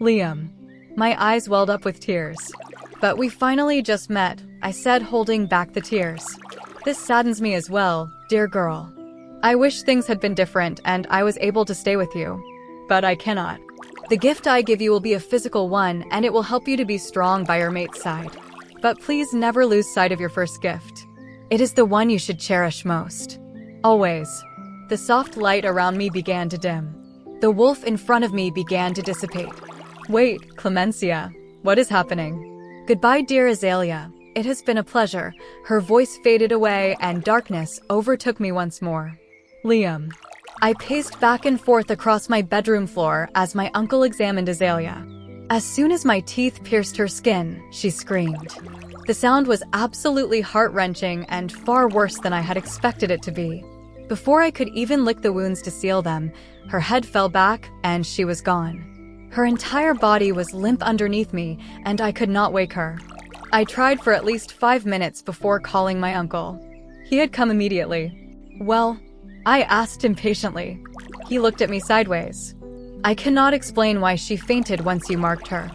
Liam. My eyes welled up with tears. But we finally just met, I said, holding back the tears. This saddens me as well, dear girl. I wish things had been different and I was able to stay with you. But I cannot. The gift I give you will be a physical one, and it will help you to be strong by your mate's side. But please never lose sight of your first gift. It is the one you should cherish most. Always. The soft light around me began to dim. The wolf in front of me began to dissipate. Wait, Clemencia. What is happening? Goodbye, dear Azalea. It has been a pleasure. Her voice faded away and darkness overtook me once more. Liam. I paced back and forth across my bedroom floor as my uncle examined Azalea. As soon as my teeth pierced her skin, she screamed. The sound was absolutely heart-wrenching and far worse than I had expected it to be. Before I could even lick the wounds to seal them, her head fell back and she was gone. Her entire body was limp underneath me and I could not wake her. I tried for at least 5 minutes before calling my uncle. He had come immediately. Well, I asked impatiently. He looked at me sideways. I cannot explain why she fainted once you marked her.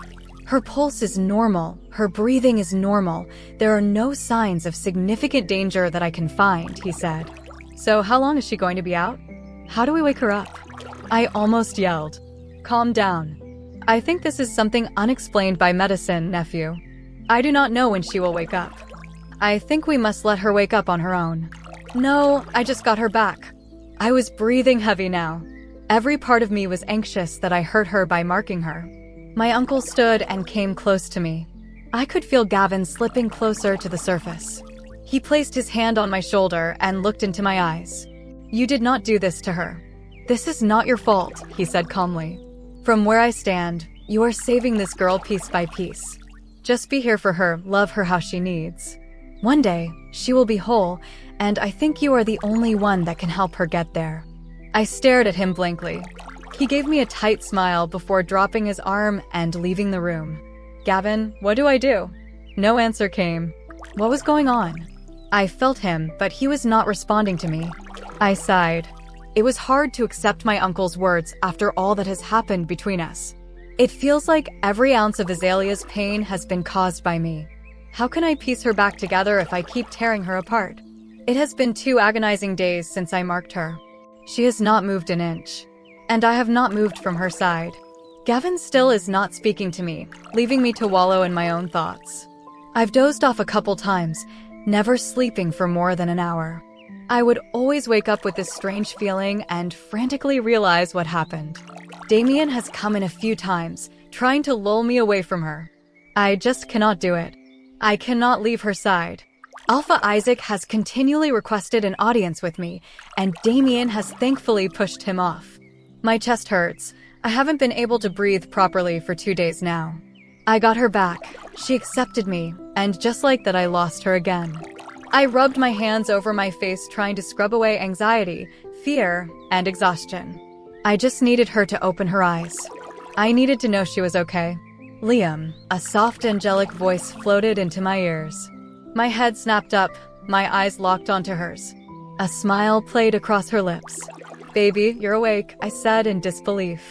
Her pulse is normal, her breathing is normal. There are no signs of significant danger that I can find, he said. So how long is she going to be out? How do we wake her up? I almost yelled. Calm down. I think this is something unexplained by medicine, nephew. I do not know when she will wake up. I think we must let her wake up on her own. No, I just got her back. I was breathing heavy now. Every part of me was anxious that I hurt her by marking her. My uncle stood and came close to me. I could feel Gavin slipping closer to the surface. He placed his hand on my shoulder and looked into my eyes. You did not do this to her. This is not your fault, he said calmly. From where I stand, you are saving this girl piece by piece. Just be here for her, love her how she needs. One day, she will be whole, and I think you are the only one that can help her get there. I stared at him blankly. He gave me a tight smile before dropping his arm and leaving the room. Gavin, what do I do? No answer came. What was going on? I felt him, but he was not responding to me. I sighed. It was hard to accept my uncle's words after all that has happened between us. It feels like every ounce of Azalea's pain has been caused by me. How can I piece her back together if I keep tearing her apart? It has been 2 agonizing days since I marked her. She has not moved an inch. And I have not moved from her side. Gavin still is not speaking to me, leaving me to wallow in my own thoughts. I've dozed off a couple times, never sleeping for more than an hour. I would always wake up with this strange feeling and frantically realize what happened. Damien has come in a few times, trying to lull me away from her. I just cannot do it. I cannot leave her side. Alpha Isaac has continually requested an audience with me, and Damien has thankfully pushed him off. My chest hurts. I haven't been able to breathe properly for 2 days now. I got her back. She accepted me, and just like that I lost her again. I rubbed my hands over my face trying to scrub away anxiety, fear, and exhaustion. I just needed her to open her eyes. I needed to know she was okay. Liam, a soft angelic voice floated into my ears. My head snapped up, my eyes locked onto hers. A smile played across her lips. Baby, you're awake, I said in disbelief.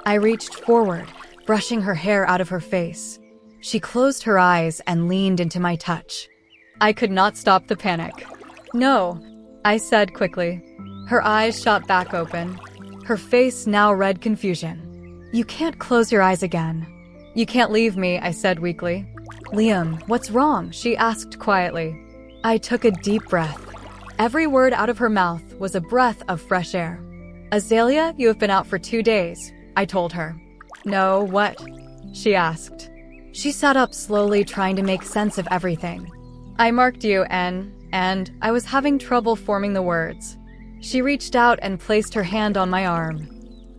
I reached forward, brushing her hair out of her face. She closed her eyes and leaned into my touch. I could not stop the panic. No, I said quickly. Her eyes shot back open. Her face now read confusion. You can't close your eyes again. You can't leave me, I said weakly. Liam, what's wrong? She asked quietly. I took a deep breath. Every word out of her mouth was a breath of fresh air. Azalea, you have been out for 2 days, I told her. No, what? She asked. She sat up slowly, trying to make sense of everything. I marked you and I was having trouble forming the words. She reached out and placed her hand on my arm.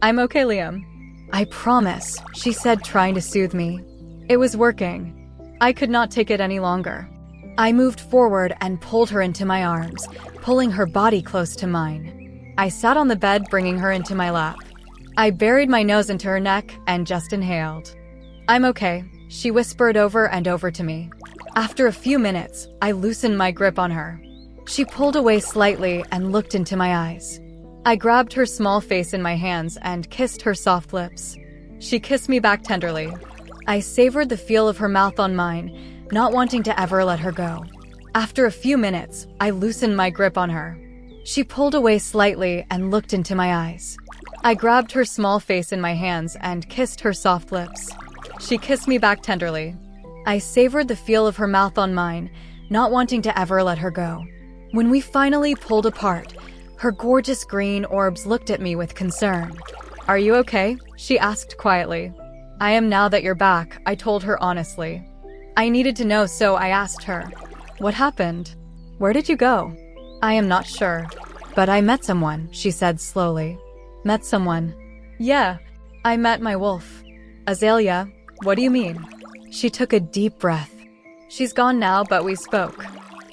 I'm okay, Liam. I promise, she said, trying to soothe me. It was working. I could not take it any longer. I moved forward and pulled her into my arms, pulling her body close to mine. I sat on the bed, bringing her into my lap. I buried my nose into her neck and just inhaled. I'm okay, she whispered over and over to me. After a few minutes, I loosened my grip on her. She pulled away slightly and looked into my eyes. I grabbed her small face in my hands and kissed her soft lips. She kissed me back tenderly. I savored the feel of her mouth on mine, not wanting to ever let her go. After a few minutes, I loosened my grip on her. She pulled away slightly and looked into my eyes. I grabbed her small face in my hands and kissed her soft lips. She kissed me back tenderly. I savored the feel of her mouth on mine, not wanting to ever let her go. When we finally pulled apart, her gorgeous green orbs looked at me with concern. "Are you okay?" she asked quietly. "I am now that you're back," I told her honestly. I needed to know, so I asked her, "What happened? Where did you go?" "I am not sure. But I met someone," she said slowly. "Met someone?" "Yeah, I met my wolf." "Azalea, what do you mean?" She took a deep breath. "She's gone now, but we spoke.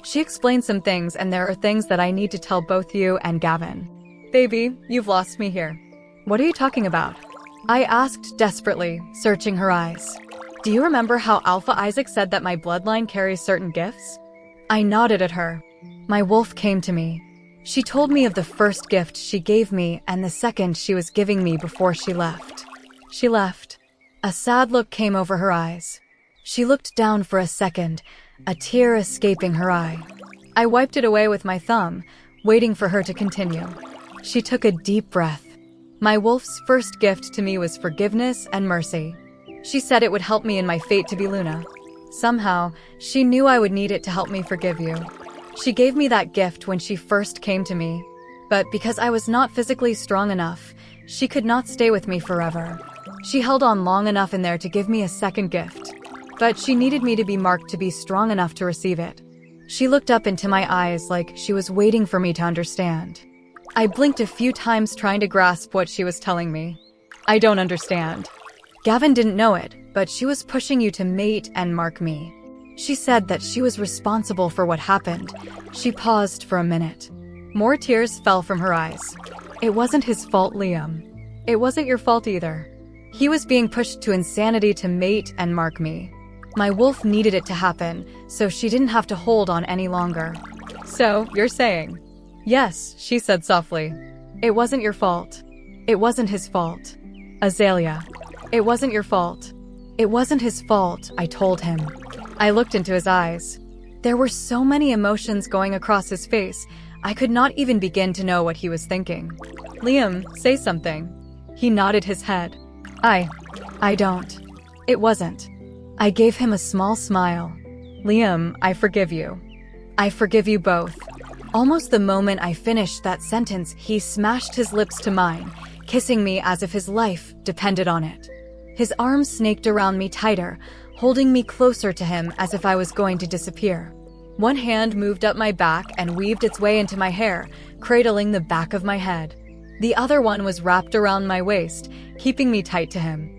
She explained some things, and there are things that I need to tell both you and Gavin." "Baby, you've lost me here. What are you talking about?" I asked desperately, searching her eyes. "Do you remember how Alpha Isaac said that my bloodline carries certain gifts?" I nodded at her. "My wolf came to me. She told me of the first gift she gave me and the second she was giving me before she left." She left. A sad look came over her eyes. She looked down for a second, a tear escaping her eye. I wiped it away with my thumb, waiting for her to continue. She took a deep breath. "My wolf's first gift to me was forgiveness and mercy. She said it would help me in my fate to be Luna. Somehow, she knew I would need it to help me forgive you. She gave me that gift when she first came to me. But because I was not physically strong enough, she could not stay with me forever. She held on long enough in there to give me a second gift. But she needed me to be marked to be strong enough to receive it." She looked up into my eyes like she was waiting for me to understand. I blinked a few times trying to grasp what she was telling me. "I don't understand." "Gavin didn't know it, but she was pushing you to mate and mark me. She said that she was responsible for what happened." She paused for a minute. More tears fell from her eyes. "It wasn't his fault, Liam. It wasn't your fault either. He was being pushed to insanity to mate and mark me. My wolf needed it to happen, so she didn't have to hold on any longer." "So, you're saying?" "Yes," she said softly. "It wasn't your fault. It wasn't his fault. Azalea, it wasn't your fault." "It wasn't his fault," I told him. I looked into his eyes. There were so many emotions going across his face, I could not even begin to know what he was thinking. "Liam, say something." He nodded his head. I don't. It wasn't." I gave him a small smile. "Liam, I forgive you. I forgive you both." Almost the moment I finished that sentence, he smashed his lips to mine, kissing me as if his life depended on it. His arms snaked around me tighter, holding me closer to him as if I was going to disappear. One hand moved up my back and weaved its way into my hair, cradling the back of my head. The other one was wrapped around my waist, keeping me tight to him.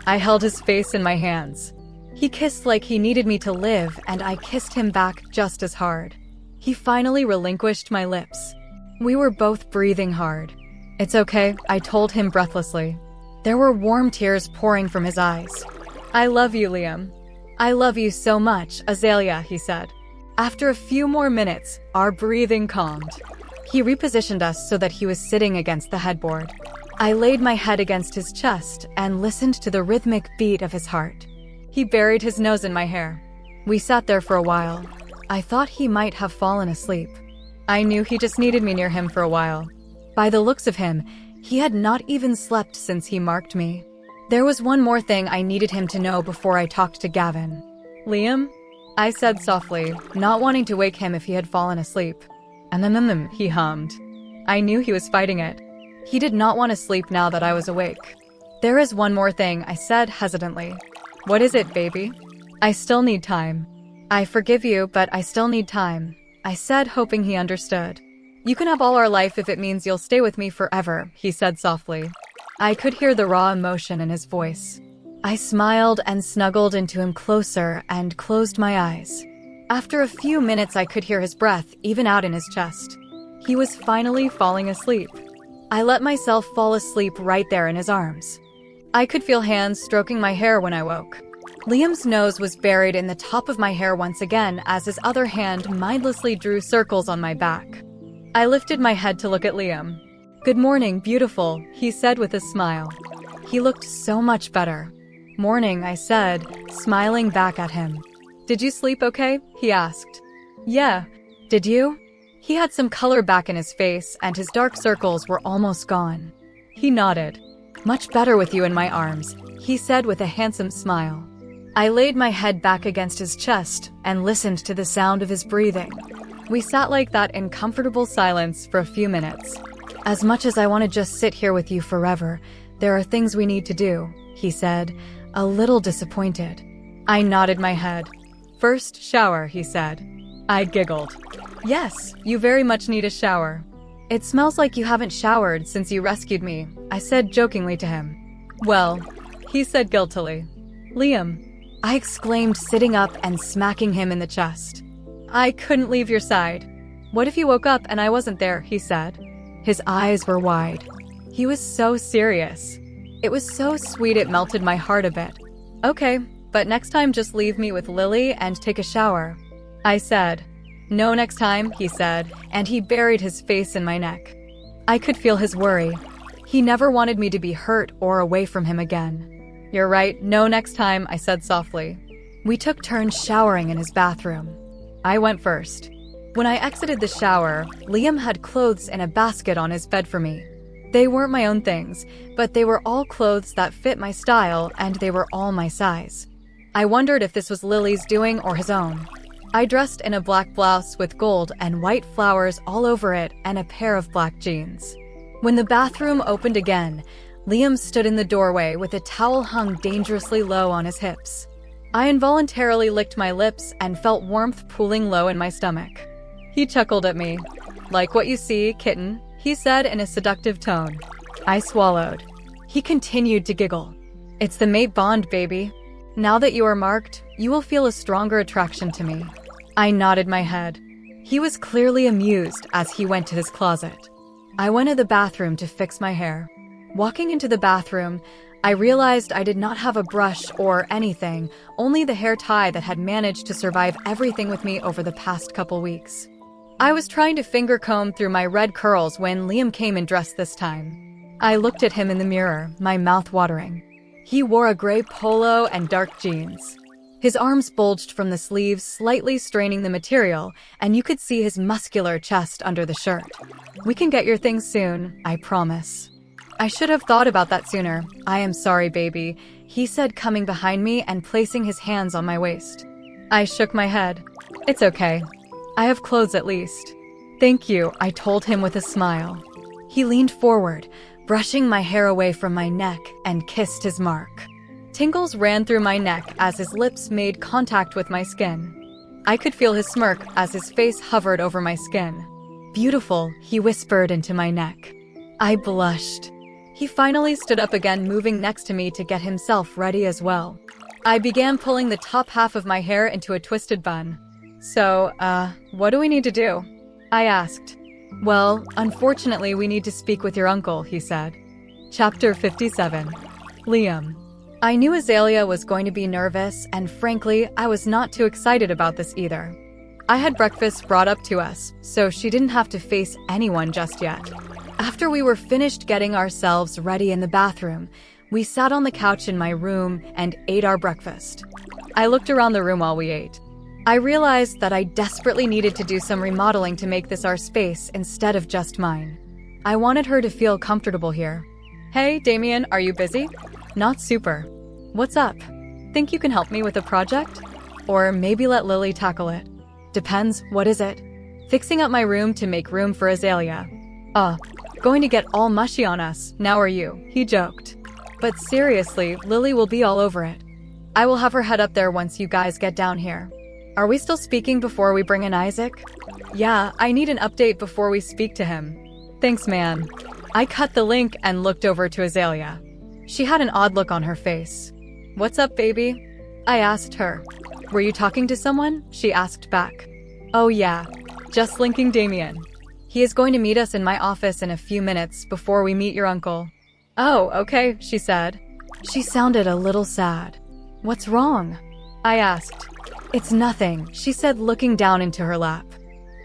I held his face in my hands. He kissed like he needed me to live, and I kissed him back just as hard. He finally relinquished my lips. We were both breathing hard. "It's okay," I told him breathlessly. There were warm tears pouring from his eyes. "I love you, Liam." "I love you so much, Azalea," he said. After a few more minutes, our breathing calmed. He repositioned us so that he was sitting against the headboard. I laid my head against his chest and listened to the rhythmic beat of his heart. He buried his nose in my hair. We sat there for a while. I thought he might have fallen asleep. I knew he just needed me near him for a while. By the looks of him, he had not even slept since he marked me. There was one more thing I needed him to know before I talked to Gavin. "Liam?" I said softly, not wanting to wake him if he had fallen asleep. He hummed. I knew he was fighting it. He did not want to sleep now that I was awake. "There is one more thing," I said hesitantly. "What is it, baby?" "I still need time." "I forgive you, but I still need time," I said, hoping he understood. "You can have all our life if it means you'll stay with me forever," he said softly. I could hear the raw emotion in his voice. I smiled and snuggled into him closer and closed my eyes. After a few minutes, I could hear his breath even out in his chest. He was finally falling asleep. I let myself fall asleep right there in his arms. I could feel hands stroking my hair when I woke. Liam's nose was buried in the top of my hair once again as his other hand mindlessly drew circles on my back. I lifted my head to look at Liam. "Good morning, beautiful," he said with a smile. He looked so much better. Morning, I said, smiling back at him. Did you sleep okay? He asked. Yeah. Did you? He had some color back in his face and his dark circles were almost gone. He nodded. Much better with you in my arms, he said with a handsome smile. I laid my head back against his chest and listened to the sound of his breathing. We sat like that in comfortable silence for a few minutes. As much as I want to just sit here with you forever, there are things we need to do, he said, a little disappointed. I nodded my head. First, shower, he said. I giggled. Yes, you very much need a shower. It smells like you haven't showered since you rescued me, I said jokingly to him. Well, he said guiltily. Liam, I exclaimed, sitting up and smacking him in the chest. I couldn't leave your side. What if you woke up and I wasn't there, he said. His eyes were wide. He was so serious. It was so sweet it melted my heart a bit. Okay, but next time just leave me with Lily and take a shower, I said. No next time, he said, and he buried his face in my neck. I could feel his worry. He never wanted me to be hurt or away from him again. You're right, no next time, I said softly. We took turns showering in his bathroom. I went first. When I exited the shower, Liam had clothes in a basket on his bed for me. They weren't my own things, but they were all clothes that fit my style and they were all my size. I wondered if this was Lily's doing or his own. I dressed in a black blouse with gold and white flowers all over it and a pair of black jeans. When the bathroom opened again, Liam stood in the doorway with a towel hung dangerously low on his hips. I involuntarily licked my lips and felt warmth pooling low in my stomach. He chuckled at me. Like what you see, kitten, he said in a seductive tone. I swallowed. He continued to giggle. It's the mate bond, baby. Now that you are marked, you will feel a stronger attraction to me. I nodded my head. He was clearly amused as he went to his closet. I went to the bathroom to fix my hair. Walking into the bathroom, I realized I did not have a brush or anything, only the hair tie that had managed to survive everything with me over the past couple weeks. I was trying to finger comb through my red curls when Liam came in dressed this time. I looked at him in the mirror, my mouth watering. He wore a gray polo and dark jeans. His arms bulged from the sleeves, slightly straining the material, and you could see his muscular chest under the shirt. We can get your things soon, I promise. I should have thought about that sooner. I am sorry, baby, he said, coming behind me and placing his hands on my waist. I shook my head. It's okay. I have clothes at least. Thank you, I told him with a smile. He leaned forward, brushing my hair away from my neck, and kissed his mark. Tingles ran through my neck as his lips made contact with my skin. I could feel his smirk as his face hovered over my skin. Beautiful, he whispered into my neck. I blushed. He finally stood up again, moving next to me to get himself ready as well. I began pulling the top half of my hair into a twisted bun. So, what do we need to do? I asked. Well, unfortunately, we need to speak with your uncle, he said. Chapter 57. Liam. I knew Azalea was going to be nervous, and frankly, I was not too excited about this either. I had breakfast brought up to us, so she didn't have to face anyone just yet. After we were finished getting ourselves ready in the bathroom, we sat on the couch in my room and ate our breakfast. I looked around the room while we ate. I realized that I desperately needed to do some remodeling to make this our space instead of just mine. I wanted her to feel comfortable here. Hey, Damien, are you busy? Not super. What's up? Think you can help me with a project? Or maybe let Lily tackle it. Depends, what is it? Fixing up my room to make room for Azalea. Going to get all mushy on us, now are you? He joked. But seriously, Lily will be all over it. I will have her head up there once you guys get down here. Are we still speaking before we bring in Isaac? Yeah, I need an update before we speak to him. Thanks, man. I cut the link and looked over to Azalea. She had an odd look on her face. What's up, baby? I asked her. Were you talking to someone? She asked back. Oh yeah, just linking Damien. He is going to meet us in my office in a few minutes before we meet your uncle. Oh, okay, she said. She sounded a little sad. What's wrong? I asked. It's nothing, she said, looking down into her lap.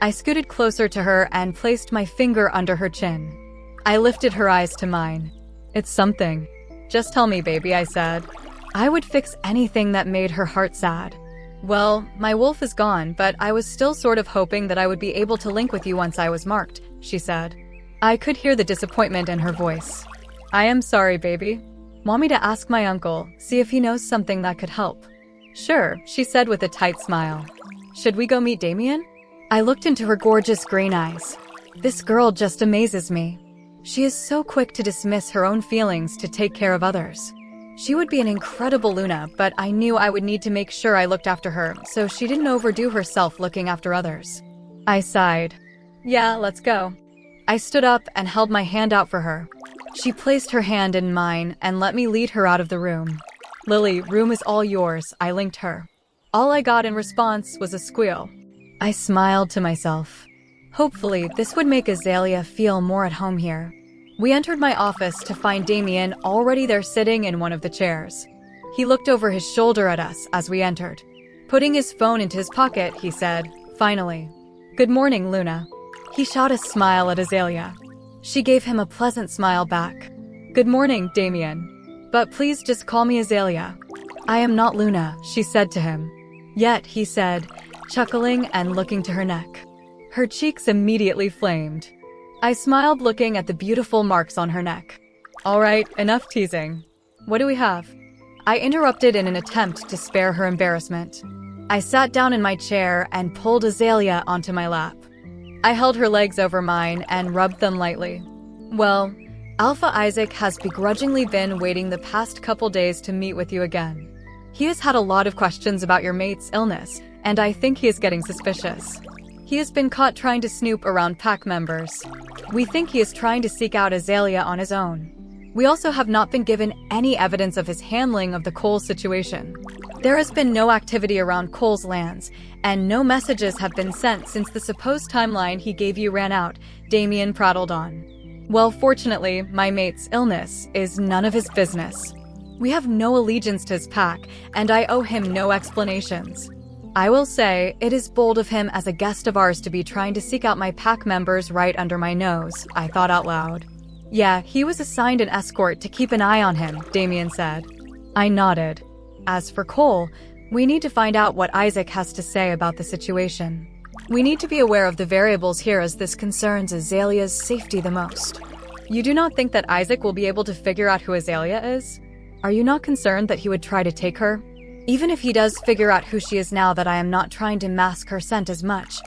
I scooted closer to her and placed my finger under her chin. I lifted her eyes to mine. It's something. Just tell me, baby, I said. I would fix anything that made her heart sad. Well, my wolf is gone, but I was still sort of hoping that I would be able to link with you once I was marked, she said. I could hear the disappointment in her voice. I am sorry, baby. Want me to ask my uncle, see if he knows something that could help? Sure, she said with a tight smile. Should we go meet Damien? I looked into her gorgeous green eyes. This girl just amazes me. She is so quick to dismiss her own feelings to take care of others. She would be an incredible Luna, but I knew I would need to make sure I looked after her so she didn't overdo herself looking after others. I sighed. Yeah, let's go. I stood up and held my hand out for her. She placed her hand in mine and let me lead her out of the room. Lily, room is all yours, I linked her. All I got in response was a squeal. I smiled to myself. Hopefully, this would make Azalea feel more at home here. We entered my office to find Damien already there sitting in one of the chairs. He looked over his shoulder at us as we entered. Putting his phone into his pocket, he said, finally, "Good morning, Luna." He shot a smile at Azalea. She gave him a pleasant smile back. "Good morning, Damien. But please just call me Azalea." "I am not Luna," she said to him. "Yet," he said, chuckling and looking to her neck. Her cheeks immediately flamed. I smiled, looking at the beautiful marks on her neck. All right, enough teasing. What do we have? I interrupted in an attempt to spare her embarrassment. I sat down in my chair and pulled Azalea onto my lap. I held her legs over mine and rubbed them lightly. Well, Alpha Isaac has begrudgingly been waiting the past couple days to meet with you again. He has had a lot of questions about your mate's illness, and I think he is getting suspicious. He has been caught trying to snoop around pack members. We think he is trying to seek out Azalea on his own. We also have not been given any evidence of his handling of the Cole situation. There has been no activity around Cole's lands, and no messages have been sent since the supposed timeline he gave you ran out, Damien prattled on. Well, fortunately, my mate's illness is none of his business. We have no allegiance to his pack, and I owe him no explanations. I will say, it is bold of him as a guest of ours to be trying to seek out my pack members right under my nose, I thought out loud. Yeah, he was assigned an escort to keep an eye on him, Damien said. I nodded. As for Cole, we need to find out what Isaac has to say about the situation. We need to be aware of the variables here as this concerns Azalea's safety the most. You do not think that Isaac will be able to figure out who Azalea is? Are you not concerned that he would try to take her? Even if he does figure out who she is now that I am not trying to mask her scent as much,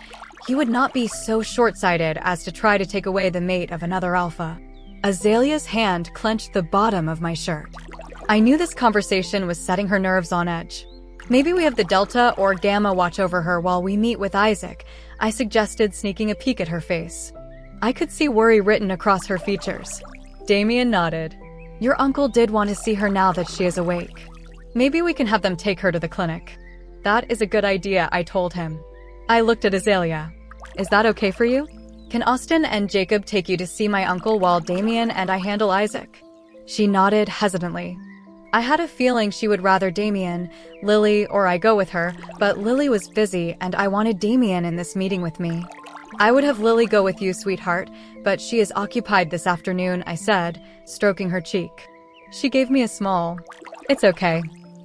he would not be so short-sighted as to try to take away the mate of another alpha. Azalea's hand clenched the bottom of my shirt. I knew this conversation was setting her nerves on edge. Maybe we have the Delta or Gamma watch over her while we meet with Isaac, I suggested, sneaking a peek at her face. I could see worry written across her features. Damien nodded. Your uncle did want to see her now that she is awake. Maybe we can have them take her to the clinic. That is a good idea, I told him. I looked at Azalea. Is that okay for you? Can Austin and Jacob take you to see my uncle while Damien and I handle Isaac? She nodded hesitantly. I had a feeling she would rather Damien, Lily, or I go with her, but Lily was busy and I wanted Damien in this meeting with me. I would have Lily go with you, sweetheart, but she is occupied this afternoon, I said, stroking her cheek. She gave me a small. It's okay.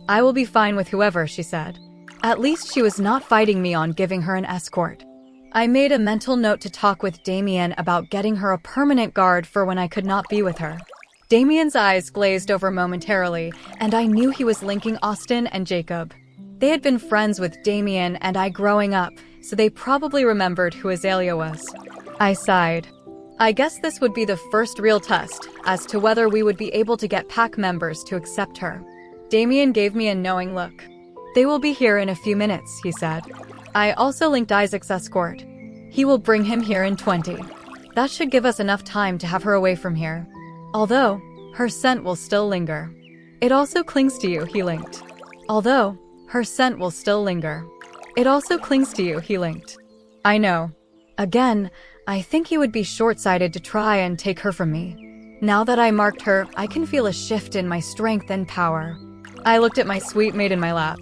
I will be fine with whoever, she said. At least she was not fighting me on giving her an escort. I made a mental note to talk with Damien about getting her a permanent guard for when I could not be with her. Damien's eyes glazed over momentarily, and I knew he was linking Austin and Jacob. They had been friends with Damien and I growing up, so they probably remembered who Azalea was. I sighed. I guess this would be the first real test as to whether we would be able to get pack members to accept her. Damien gave me a knowing look. They will be here in a few minutes, he said. I also linked Isaac's escort. He will bring him here in 20. That should give us enough time to have her away from here. Although, her scent will still linger. It also clings to you, he linked. Although, her scent will still linger. It also clings to you, he linked. I know. Again, I think he would be short-sighted to try and take her from me. Now that I marked her, I can feel a shift in my strength and power. I looked at my sweet mate in my lap.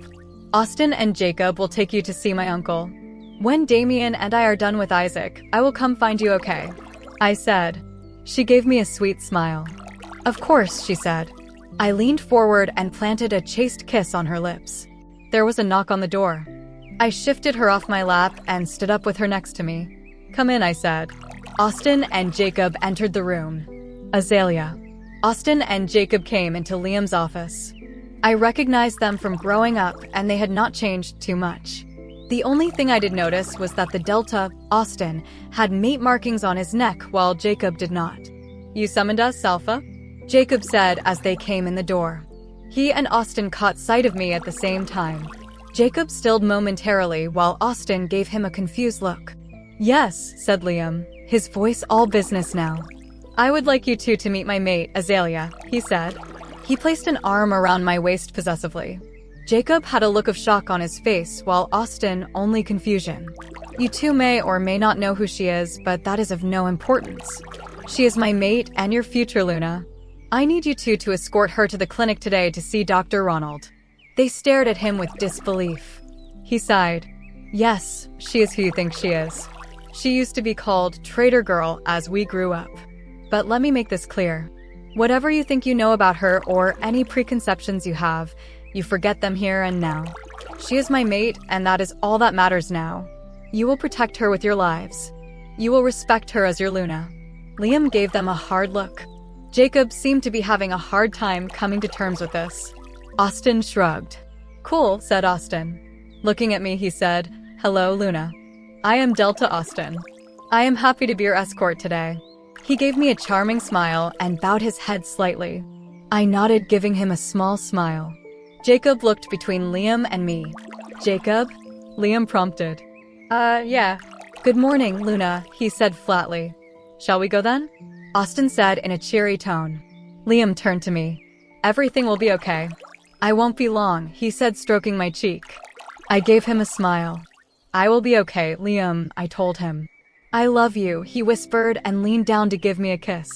Austin and Jacob will take you to see my uncle. When Damien and I are done with Isaac, I will come find you, okay? I said. She gave me a sweet smile. Of course, she said. I leaned forward and planted a chaste kiss on her lips. There was a knock on the door. I shifted her off my lap and stood up with her next to me. "Come in," I said. Austin and Jacob entered the room. Azalea. Austin and Jacob came into Liam's office. I recognized them from growing up, and they had not changed too much. The only thing I did notice was that the Delta, Austin, had mate markings on his neck while Jacob did not. "You summoned us, Alpha?" Jacob said as they came in the door. He and Austin caught sight of me at the same time. Jacob stilled momentarily while Austin gave him a confused look. "Yes," said Liam, his voice all business now. "I would like you two to meet my mate, Azalea," he said. He placed an arm around my waist possessively. Jacob had a look of shock on his face, while Austin only confusion. "You two may or may not know who she is, but that is of no importance. She is my mate and your future, Luna. I need you two to escort her to the clinic today to see Dr. Ronald." They stared at him with disbelief. He sighed. "Yes, she is who you think she is. She used to be called Traitor Girl as we grew up. But let me make this clear. Whatever you think you know about her or any preconceptions you have, you forget them here and now. She is my mate, and that is all that matters now. You will protect her with your lives. You will respect her as your Luna." Liam gave them a hard look. Jacob seemed to be having a hard time coming to terms with this. Austin shrugged. "Cool," said Austin. Looking at me, he said, "Hello, Luna. I am Delta Austin. I am happy to be your escort today." He gave me a charming smile and bowed his head slightly. I nodded, giving him a small smile. Jacob looked between Liam and me. "Jacob?" Liam prompted. Yeah. "Good morning, Luna," he said flatly. "Shall we go then?" Austin said in a cheery tone. Liam turned to me. "Everything will be okay." "I won't be long," he said, stroking my cheek. I gave him a smile. "I will be okay, Liam," I told him. "I love you," he whispered and leaned down to give me a kiss.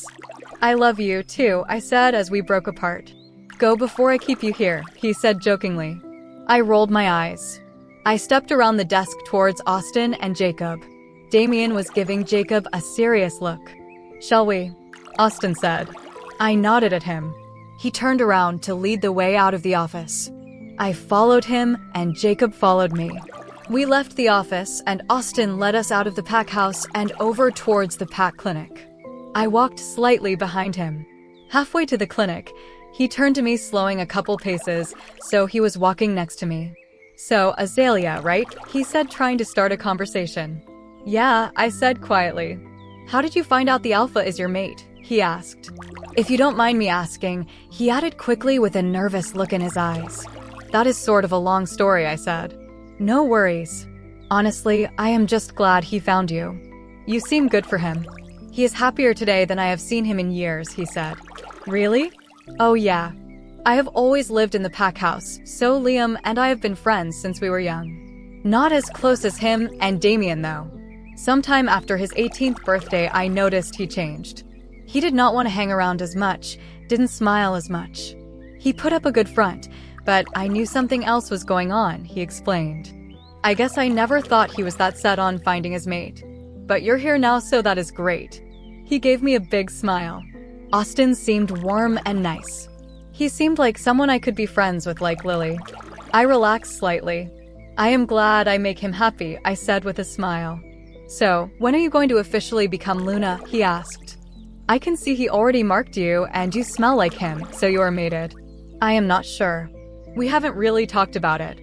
"I love you, too," I said as we broke apart. "Go before I keep you here," he said jokingly. I rolled my eyes. I stepped around the desk towards Austin and Jacob. Damien was giving Jacob a serious look. "Shall we?" Austin said. I nodded at him. He turned around to lead the way out of the office. I followed him, and Jacob followed me. We left the office, and Austin led us out of the pack house and over towards the pack clinic. I walked slightly behind him. Halfway to the clinic, he turned to me, slowing a couple paces, so he was walking next to me. "So, Azalea, right?" he said, trying to start a conversation. "Yeah," I said quietly. "How did you find out the Alpha is your mate?" he asked. "If you don't mind me asking," he added quickly with a nervous look in his eyes. "That is sort of a long story," I said. "No worries. Honestly, I am just glad he found you. You seem good for him. He is happier today than I have seen him in years," he said. "Really?" "Oh yeah. I have always lived in the pack house, so Liam and I have been friends since we were young. Not as close as him and Damien, though. Sometime after his 18th birthday, I noticed he changed. He did not want to hang around as much, didn't smile as much. He put up a good front, but I knew something else was going on," he explained. "I guess I never thought he was that set on finding his mate. But you're here now, so that is great." He gave me a big smile. Austin seemed warm and nice. He seemed like someone I could be friends with, like Lily. I relaxed slightly. "I am glad I make him happy," I said with a smile. "So, when are you going to officially become Luna?" he asked. "I can see he already marked you, and you smell like him, so you are mated." "I am not sure. We haven't really talked about it.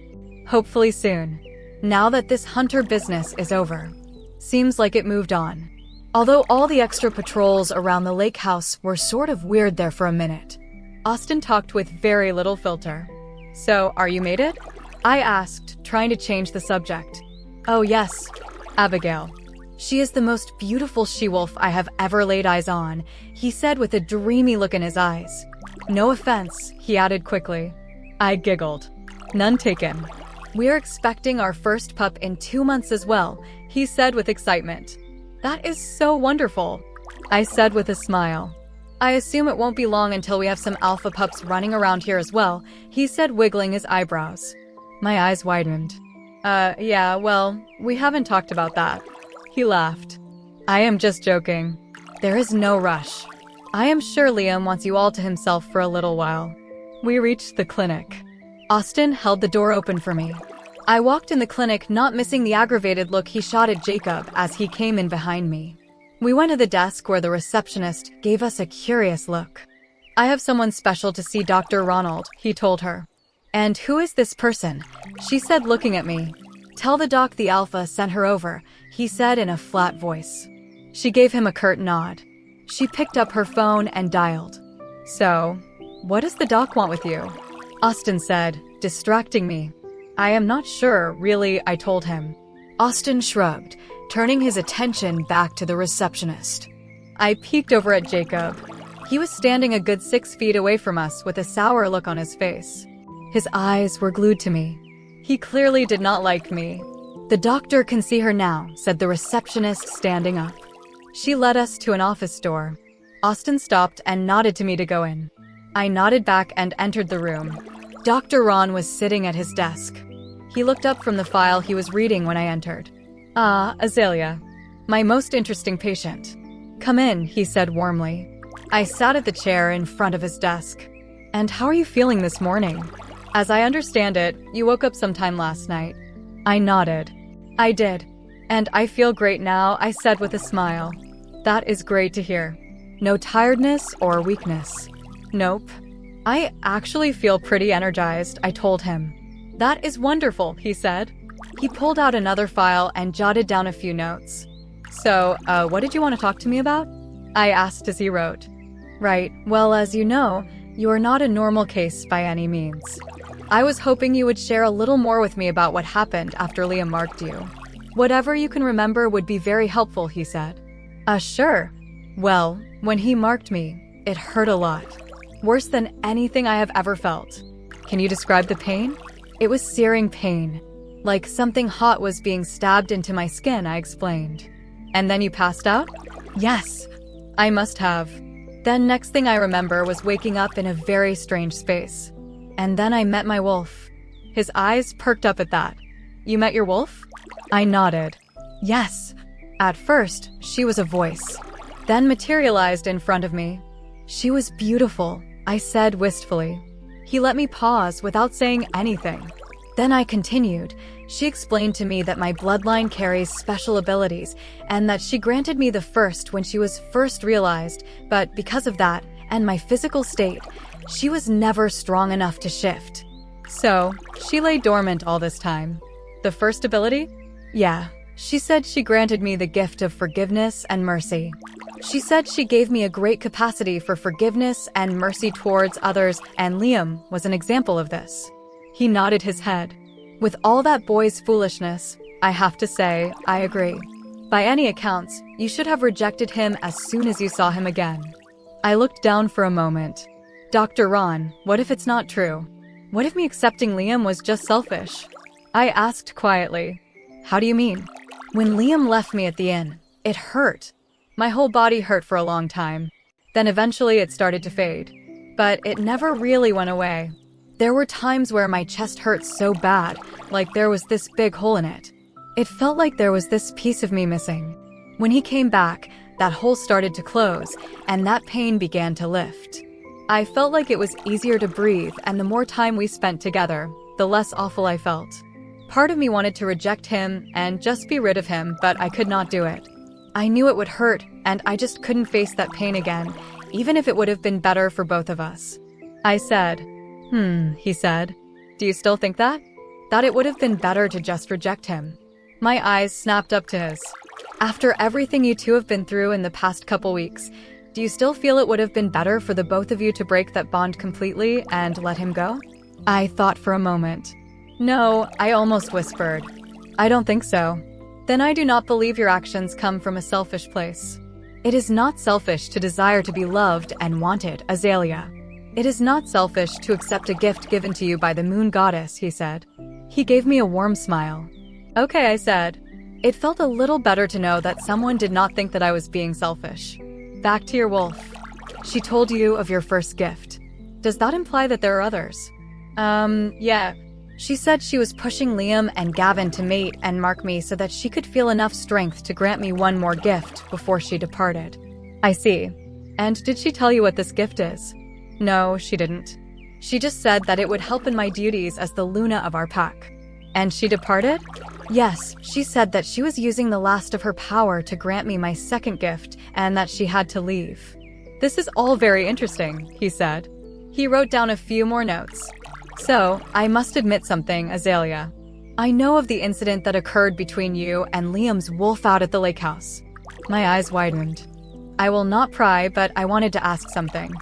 Hopefully soon. Now that this hunter business is over." Seems like it moved on. Although all the extra patrols around the lake house were sort of weird there for a minute. Austin talked with very little filter. "So, are you mated?" I asked, trying to change the subject. "Oh yes, Abigail. She is the most beautiful she-wolf I have ever laid eyes on," he said with a dreamy look in his eyes. "No offense," he added quickly. I giggled. "None taken. We're expecting our first pup in 2 months as well," he said with excitement. "That is so wonderful," I said with a smile. "I assume it won't be long until we have some alpha pups running around here as well," he said, wiggling his eyebrows. My eyes widened. Yeah, well, we haven't talked about that." He laughed. "I am just joking. There is no rush. I am sure Liam wants you all to himself for a little while." We reached the clinic. Austin held the door open for me. I walked in the clinic, not missing the aggravated look he shot at Jacob as he came in behind me. We went to the desk where the receptionist gave us a curious look. "I have someone special to see, Dr. Ronald," he told her. "And who is this person?" she said, looking at me. "Tell the doc the alpha sent her over," he said in a flat voice. She gave him a curt nod. She picked up her phone and dialed. "So, what does the doc want with you?" Austin said, distracting me. "I am not sure, really," I told him. Austin shrugged, turning his attention back to the receptionist. I peeked over at Jacob. He was standing a good 6 feet away from us with a sour look on his face. His eyes were glued to me. He clearly did not like me. "The doctor can see her now," said the receptionist, standing up. She led us to an office door. Austin stopped and nodded to me to go in. I nodded back and entered the room. Dr. Ron was sitting at his desk. He looked up from the file he was reading when I entered. "Ah, Azalea, my most interesting patient. Come in," he said warmly. I sat at the chair in front of his desk. "And how are you feeling this morning? As I understand it, you woke up sometime last night." I nodded. "I did. And I feel great now," I said with a smile. "That is great to hear. No tiredness or weakness?" "Nope. I actually feel pretty energized," I told him. "That is wonderful," he said. He pulled out another file and jotted down a few notes. "So, what did you want to talk to me about?" I asked as he wrote. "Right, well, as you know, you are not a normal case by any means. I was hoping you would share a little more with me about what happened after Liam marked you. Whatever you can remember would be very helpful," he said. Sure. Well, when he marked me, it hurt a lot. Worse than anything I have ever felt." "Can you describe the pain?" "It was searing pain. Like something hot was being stabbed into my skin," I explained. "And then you passed out?" "Yes. I must have. Then next thing I remember was waking up in a very strange space. And then I met my wolf." His eyes perked up at that. "You met your wolf?" I nodded. "Yes. At first, she was a voice, then materialized in front of me. She was beautiful," I said wistfully. He let me pause without saying anything. Then I continued. "She explained to me that my bloodline carries special abilities and that she granted me the first when she was first realized, but because of that and my physical state, she was never strong enough to shift." "So, she lay dormant all this time. The first ability?" "Yeah. She said she granted me the gift of forgiveness and mercy. She said she gave me a great capacity for forgiveness and mercy towards others, and Liam was an example of this." He nodded his head. "With all that boy's foolishness, I have to say, I agree. By any accounts, you should have rejected him as soon as you saw him again." I looked down for a moment. "Dr. Ron, what if it's not true? What if me accepting Liam was just selfish?" I asked quietly. "How do you mean?" "When Liam left me at the inn, it hurt. My whole body hurt for a long time. Then eventually it started to fade. But it never really went away. There were times where my chest hurt so bad, like there was this big hole in it. It felt like there was this piece of me missing. When he came back, that hole started to close, and that pain began to lift. I felt like it was easier to breathe, and the more time we spent together, the less awful I felt. Part of me wanted to reject him and just be rid of him, but I could not do it. I knew it would hurt, and I just couldn't face that pain again, even if it would have been better for both of us." I said. He said. "Do you still think that?" "That it would have been better to just reject him." My eyes snapped up to his. "After everything you two have been through in the past couple weeks, do you still feel it would have been better for the both of you to break that bond completely and let him go?" I thought for a moment. "No," I almost whispered. "I don't think so." "Then I do not believe your actions come from a selfish place." "It is not selfish to desire to be loved and wanted, Azalea. It is not selfish to accept a gift given to you by the moon goddess," he said. He gave me a warm smile. "Okay," I said. It felt a little better to know that someone did not think that I was being selfish. "Back to your wolf. She told you of your first gift. Does that imply that there are others?" Yeah. She said she was pushing Liam and Gavin to mate and mark me so that she could feel enough strength to grant me one more gift before she departed." "I see. And did she tell you what this gift is?" "No, she didn't. She just said that it would help in my duties as the Luna of our pack. And she departed? Yes, she said that she was using the last of her power to grant me my second gift and that she had to leave. This is all very interesting, he said. He wrote down a few more notes. So, I must admit something, Azalea. I know of the incident that occurred between you and Liam's wolf out at the lake house. My eyes widened. I will not pry, but I wanted to ask something.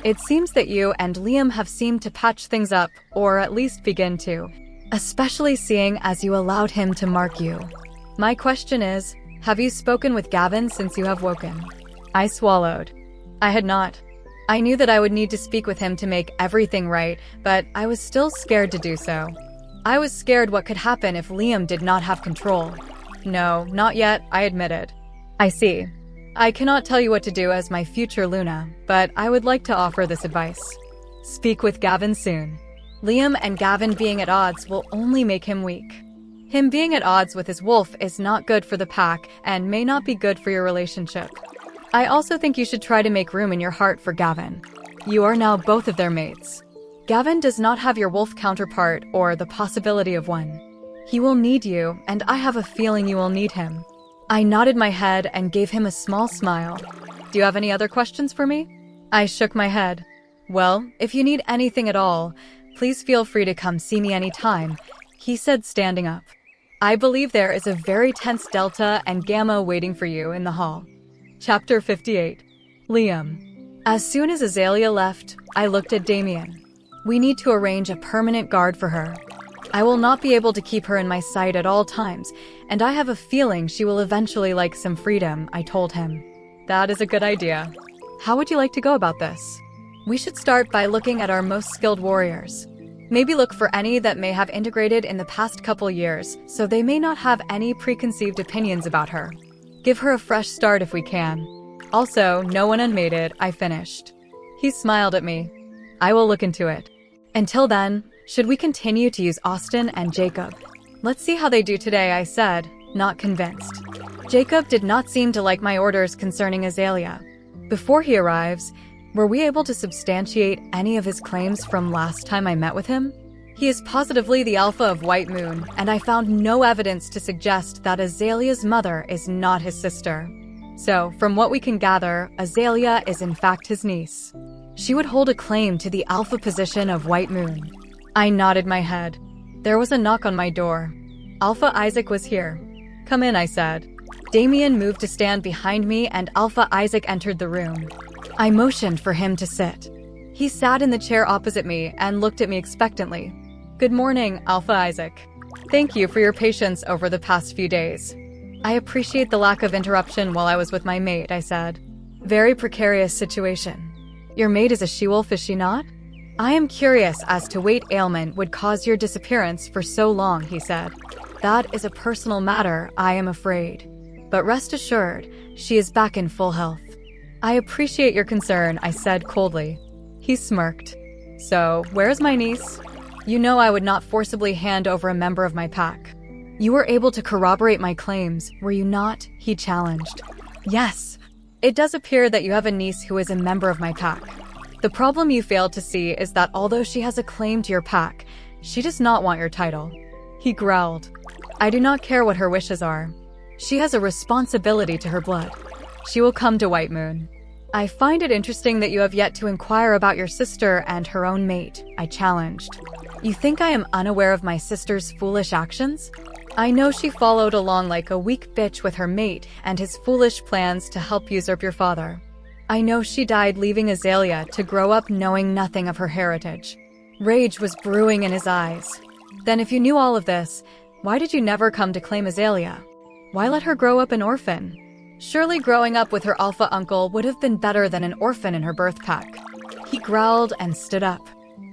It seems that you and Liam have seemed to patch things up, or at least begin to, especially seeing as you allowed him to mark you. My question is, have you spoken with Gavin since you have woken? I swallowed. I had not. I knew that I would need to speak with him to make everything right, but I was still scared to do so. I was scared what could happen if Liam did not have control. No, not yet, I admitted. I see. I cannot tell you what to do as my future Luna, but I would like to offer this advice. Speak with Gavin soon. Liam and Gavin being at odds will only make him weak. Him being at odds with his wolf is not good for the pack and may not be good for your relationship. I also think you should try to make room in your heart for Gavin. You are now both of their mates. Gavin does not have your wolf counterpart or the possibility of one. He will need you, and I have a feeling you will need him. I nodded my head and gave him a small smile. Do you have any other questions for me? I shook my head. Well, if you need anything at all, please feel free to come see me anytime, he said, standing up. I believe there is a very tense Delta and Gamma waiting for you in the hall. Chapter 58. Liam. As soon as Azalea left, I looked at Damien. We need to arrange a permanent guard for her. I will not be able to keep her in my sight at all times, and I have a feeling she will eventually like some freedom, I told him. That is a good idea. How would you like to go about this? We should start by looking at our most skilled warriors. Maybe look for any that may have integrated in the past couple years, so they may not have any preconceived opinions about her. Give her a fresh start if we can. Also, no one unmated, I finished. He smiled at me. I will look into it. Until then, should we continue to use Austin and Jacob? Let's see how they do today, I said, not convinced. Jacob did not seem to like my orders concerning Azalea. Before he arrives, were we able to substantiate any of his claims from last time I met with him? He is positively the alpha of White Moon, and I found no evidence to suggest that Azalea's mother is not his sister. So, from what we can gather, Azalea is in fact his niece. She would hold a claim to the alpha position of White Moon. I nodded my head. There was a knock on my door. Alpha Isaac was here. Come in, I said. Damien moved to stand behind me and Alpha Isaac entered the room. I motioned for him to sit. He sat in the chair opposite me and looked at me expectantly. Good morning, Alpha Isaac. Thank you for your patience over the past few days. I appreciate the lack of interruption while I was with my mate, I said. Very precarious situation. Your mate is a she-wolf, is she not? I am curious as to what ailment would cause your disappearance for so long, he said. That is a personal matter, I am afraid. But rest assured, she is back in full health. I appreciate your concern, I said coldly. He smirked. So, where's my niece? You know I would not forcibly hand over a member of my pack. You were able to corroborate my claims, were you not? He challenged. Yes. It does appear that you have a niece who is a member of my pack. The problem you failed to see is that although she has a claim to your pack, she does not want your title. He growled. I do not care what her wishes are. She has a responsibility to her blood. She will come to White Moon. I find it interesting that you have yet to inquire about your sister and her own mate, I challenged. You think I am unaware of my sister's foolish actions? I know she followed along like a weak bitch with her mate and his foolish plans to help usurp your father. I know she died leaving Azalea to grow up knowing nothing of her heritage. Rage was brewing in his eyes. Then if you knew all of this, why did you never come to claim Azalea? Why let her grow up an orphan? Surely growing up with her alpha uncle would have been better than an orphan in her birth pack. He growled and stood up.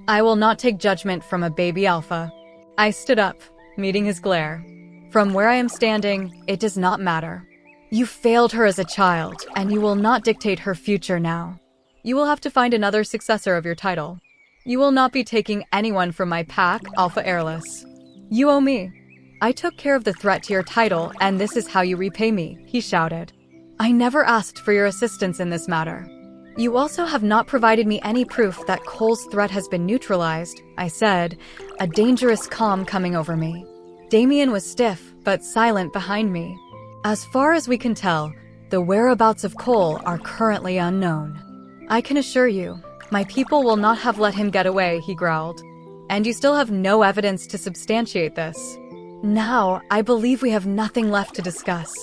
I will not take judgment from a baby alpha. I stood up, meeting his glare. From where I am standing, it does not matter. You failed her as a child, and you will not dictate her future now. You will have to find another successor of your title. You will not be taking anyone from my pack, Alpha Airless. You owe me. I took care of the threat to your title, and this is how you repay me, he shouted. I never asked for your assistance in this matter. You also have not provided me any proof that Cole's threat has been neutralized, I said, a dangerous calm coming over me. Damien was stiff, but silent behind me. As far as we can tell, the whereabouts of Cole are currently unknown. I can assure you, my people will not have let him get away, he growled. And you still have no evidence to substantiate this. Now, I believe we have nothing left to discuss.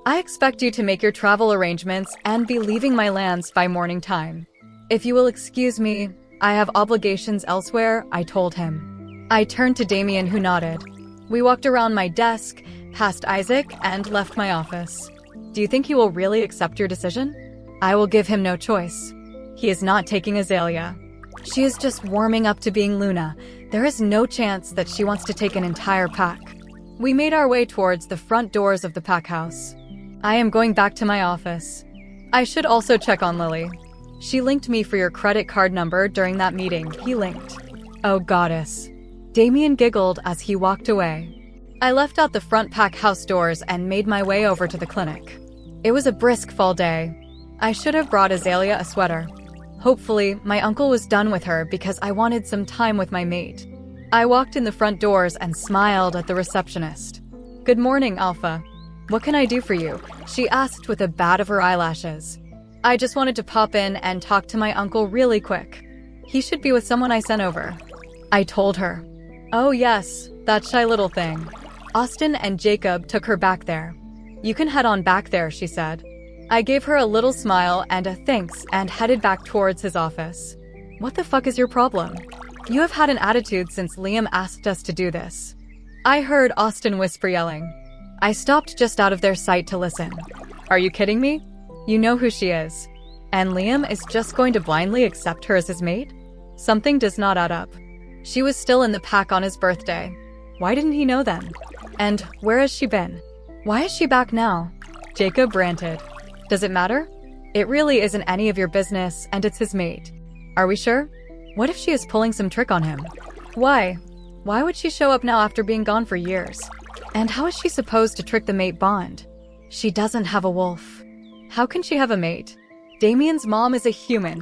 I expect you to make your travel arrangements and be leaving my lands by morning time. If you will excuse me, I have obligations elsewhere, I told him. I turned to Damien, who nodded. We walked around my desk, past Isaac, and left my office. Do you think he will really accept your decision? I will give him no choice. He is not taking Azalea. She is just warming up to being Luna. There is no chance that she wants to take an entire pack. We made our way towards the front doors of the pack house. I am going back to my office. I should also check on Lily. She linked me for your credit card number during that meeting, he linked. Oh goddess. Damien giggled as he walked away. I left out the front pack house doors and made my way over to the clinic. It was a brisk fall day. I should have brought Azalea a sweater. Hopefully, my uncle was done with her because I wanted some time with my mate. I walked in the front doors and smiled at the receptionist. Good morning, Alpha. What can I do for you? She asked with a bat of her eyelashes. I just wanted to pop in and talk to my uncle really quick. He should be with someone I sent over. I told her. Oh yes, that shy little thing. Austin and Jacob took her back there. You can head on back there, she said. I gave her a little smile and a thanks and headed back towards his office. What the fuck is your problem? You have had an attitude since Liam asked us to do this. I heard Austin whisper, yelling. I stopped just out of their sight to listen. Are you kidding me? You know who she is. And Liam is just going to blindly accept her as his mate? Something does not add up. She was still in the pack on his birthday. Why didn't he know then? And where has she been? Why is she back now? Jacob ranted. Does it matter? It really isn't any of your business, and it's his mate. Are we sure? What if she is pulling some trick on him? Why? Why would she show up now after being gone for years? And how is she supposed to trick the mate bond? She doesn't have a wolf. How can she have a mate? Damien's mom is a human.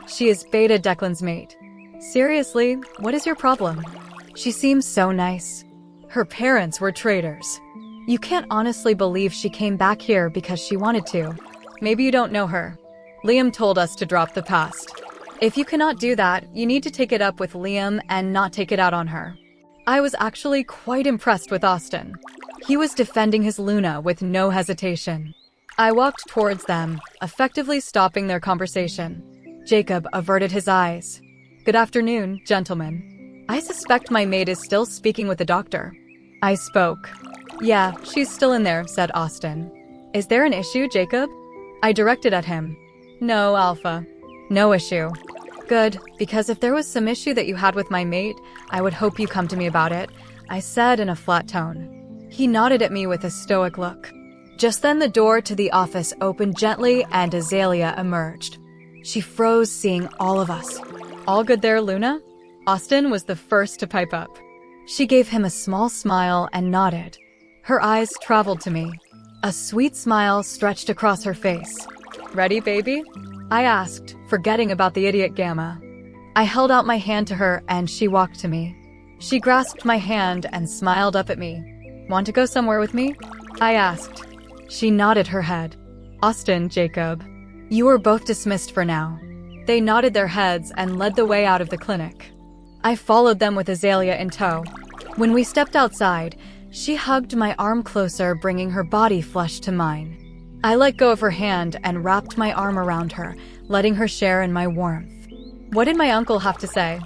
She is Beta Declan's mate. Seriously, what is your problem? She seems so nice. Her parents were traitors. You can't honestly believe she came back here because she wanted to. Maybe you don't know her. Liam told us to drop the past. If you cannot do that, you need to take it up with Liam and not take it out on her. I was actually quite impressed with Austin. He was defending his Luna with no hesitation. I walked towards them, effectively stopping their conversation. Jacob averted his eyes. Good afternoon, gentlemen. I suspect my maid is still speaking with the doctor. I spoke. Yeah, she's still in there, said Austin. Is there an issue, Jacob? I directed at him. No, Alpha. No issue. Good, because if there was some issue that you had with my mate, I would hope you come to me about it, I said in a flat tone. He nodded at me with a stoic look. Just then the door to the office opened gently and Azalea emerged. She froze seeing all of us. All good there, Luna? Austin was the first to pipe up. She gave him a small smile and nodded. Her eyes traveled to me. A sweet smile stretched across her face. Ready, baby? I asked, forgetting about the idiot Gamma. I held out my hand to her and she walked to me. She grasped my hand and smiled up at me. Want to go somewhere with me? I asked. She nodded her head. Austin, Jacob. You are both dismissed for now. They nodded their heads and led the way out of the clinic. I followed them with Azalea in tow. When we stepped outside, she hugged my arm closer, bringing her body flush to mine. I let go of her hand and wrapped my arm around her, letting her share in my warmth. What did my uncle have to say?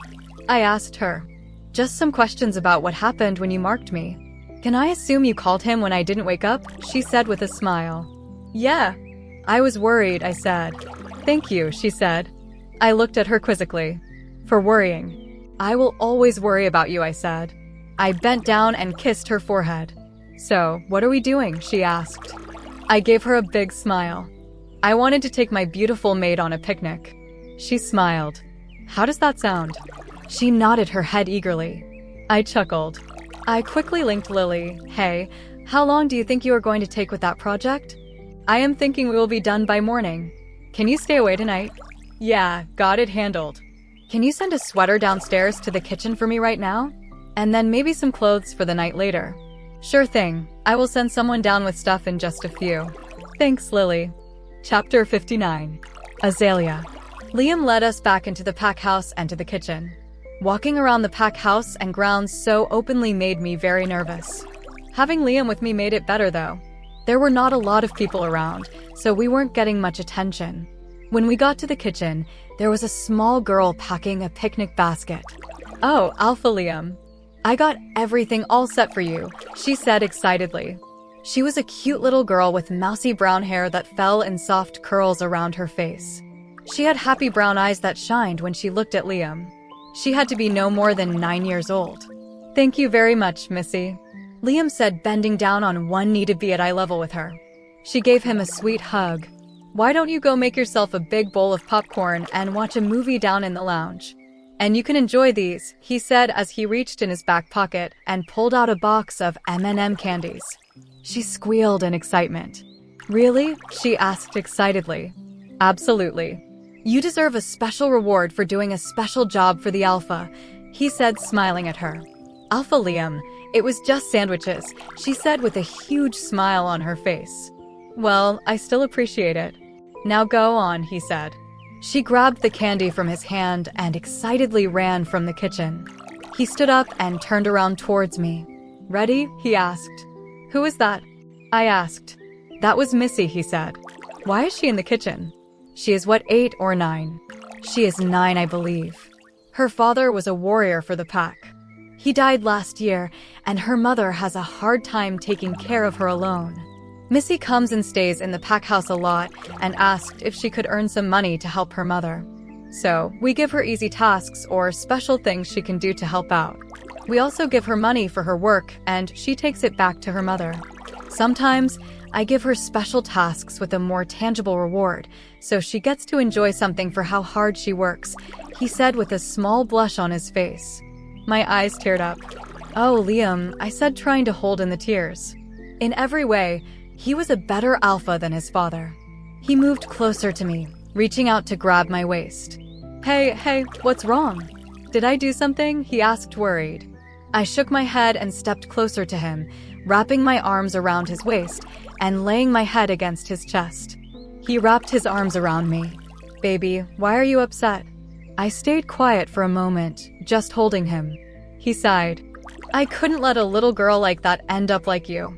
I asked her. Just some questions about what happened when you marked me. Can I assume you called him when I didn't wake up? She said with a smile. Yeah. I was worried, I said. Thank you, she said. I looked at her quizzically. For worrying. I will always worry about you, I said. I bent down and kissed her forehead. So, what are we doing? She asked. I gave her a big smile. I wanted to take my beautiful maid on a picnic. She smiled. How does that sound? She nodded her head eagerly. I chuckled. I quickly linked Lily. Hey, how long do you think you are going to take with that project? I am thinking we will be done by morning. Can you stay away tonight? Yeah, got it handled. Can you send a sweater downstairs to the kitchen for me right now? And then maybe some clothes for the night later. Sure thing. I will send someone down with stuff in just a few. Thanks, Lily. Chapter 59. Azalea. Liam led us back into the pack house and to the kitchen. Walking around the pack house and grounds so openly made me very nervous. Having Liam with me made it better though. There were not a lot of people around, so we weren't getting much attention. When we got to the kitchen, there was a small girl packing a picnic basket. Oh, Alpha Liam. I got everything all set for you, she said excitedly. She was a cute little girl with mousy brown hair that fell in soft curls around her face. She had happy brown eyes that shined when she looked at Liam. She had to be no more than 9 years old. Thank you very much, Missy. Liam said, bending down on one knee to be at eye level with her. She gave him a sweet hug. Why don't you go make yourself a big bowl of popcorn and watch a movie down in the lounge? And you can enjoy these, he said as he reached in his back pocket and pulled out a box of M&M candies. She squealed in excitement. Really? She asked excitedly. Absolutely. You deserve a special reward for doing a special job for the Alpha, he said, smiling at her. Alpha Liam, it was just sandwiches, she said with a huge smile on her face. Well, I still appreciate it. Now go on, he said. She grabbed the candy from his hand and excitedly ran from the kitchen. He stood up and turned around towards me. Ready? He asked. Who is that? I asked. That was Missy, he said. Why is she in the kitchen? She is what, 8 or 9? She is 9, I believe. Her father was a warrior for the pack. He died last year, and her mother has a hard time taking care of her alone. Missy comes and stays in the pack house a lot and asked if she could earn some money to help her mother. So, we give her easy tasks or special things she can do to help out. We also give her money for her work, and she takes it back to her mother. Sometimes, I give her special tasks with a more tangible reward, so she gets to enjoy something for how hard she works, he said with a small blush on his face. My eyes teared up. Oh, Liam, I said, trying to hold in the tears. In every way, he was a better alpha than his father. He moved closer to me, reaching out to grab my waist. Hey, what's wrong? Did I do something? He asked, worried. I shook my head and stepped closer to him, wrapping my arms around his waist and laying my head against his chest. He wrapped his arms around me. Baby, why are you upset? I stayed quiet for a moment, just holding him. He sighed. I couldn't let a little girl like that end up like you.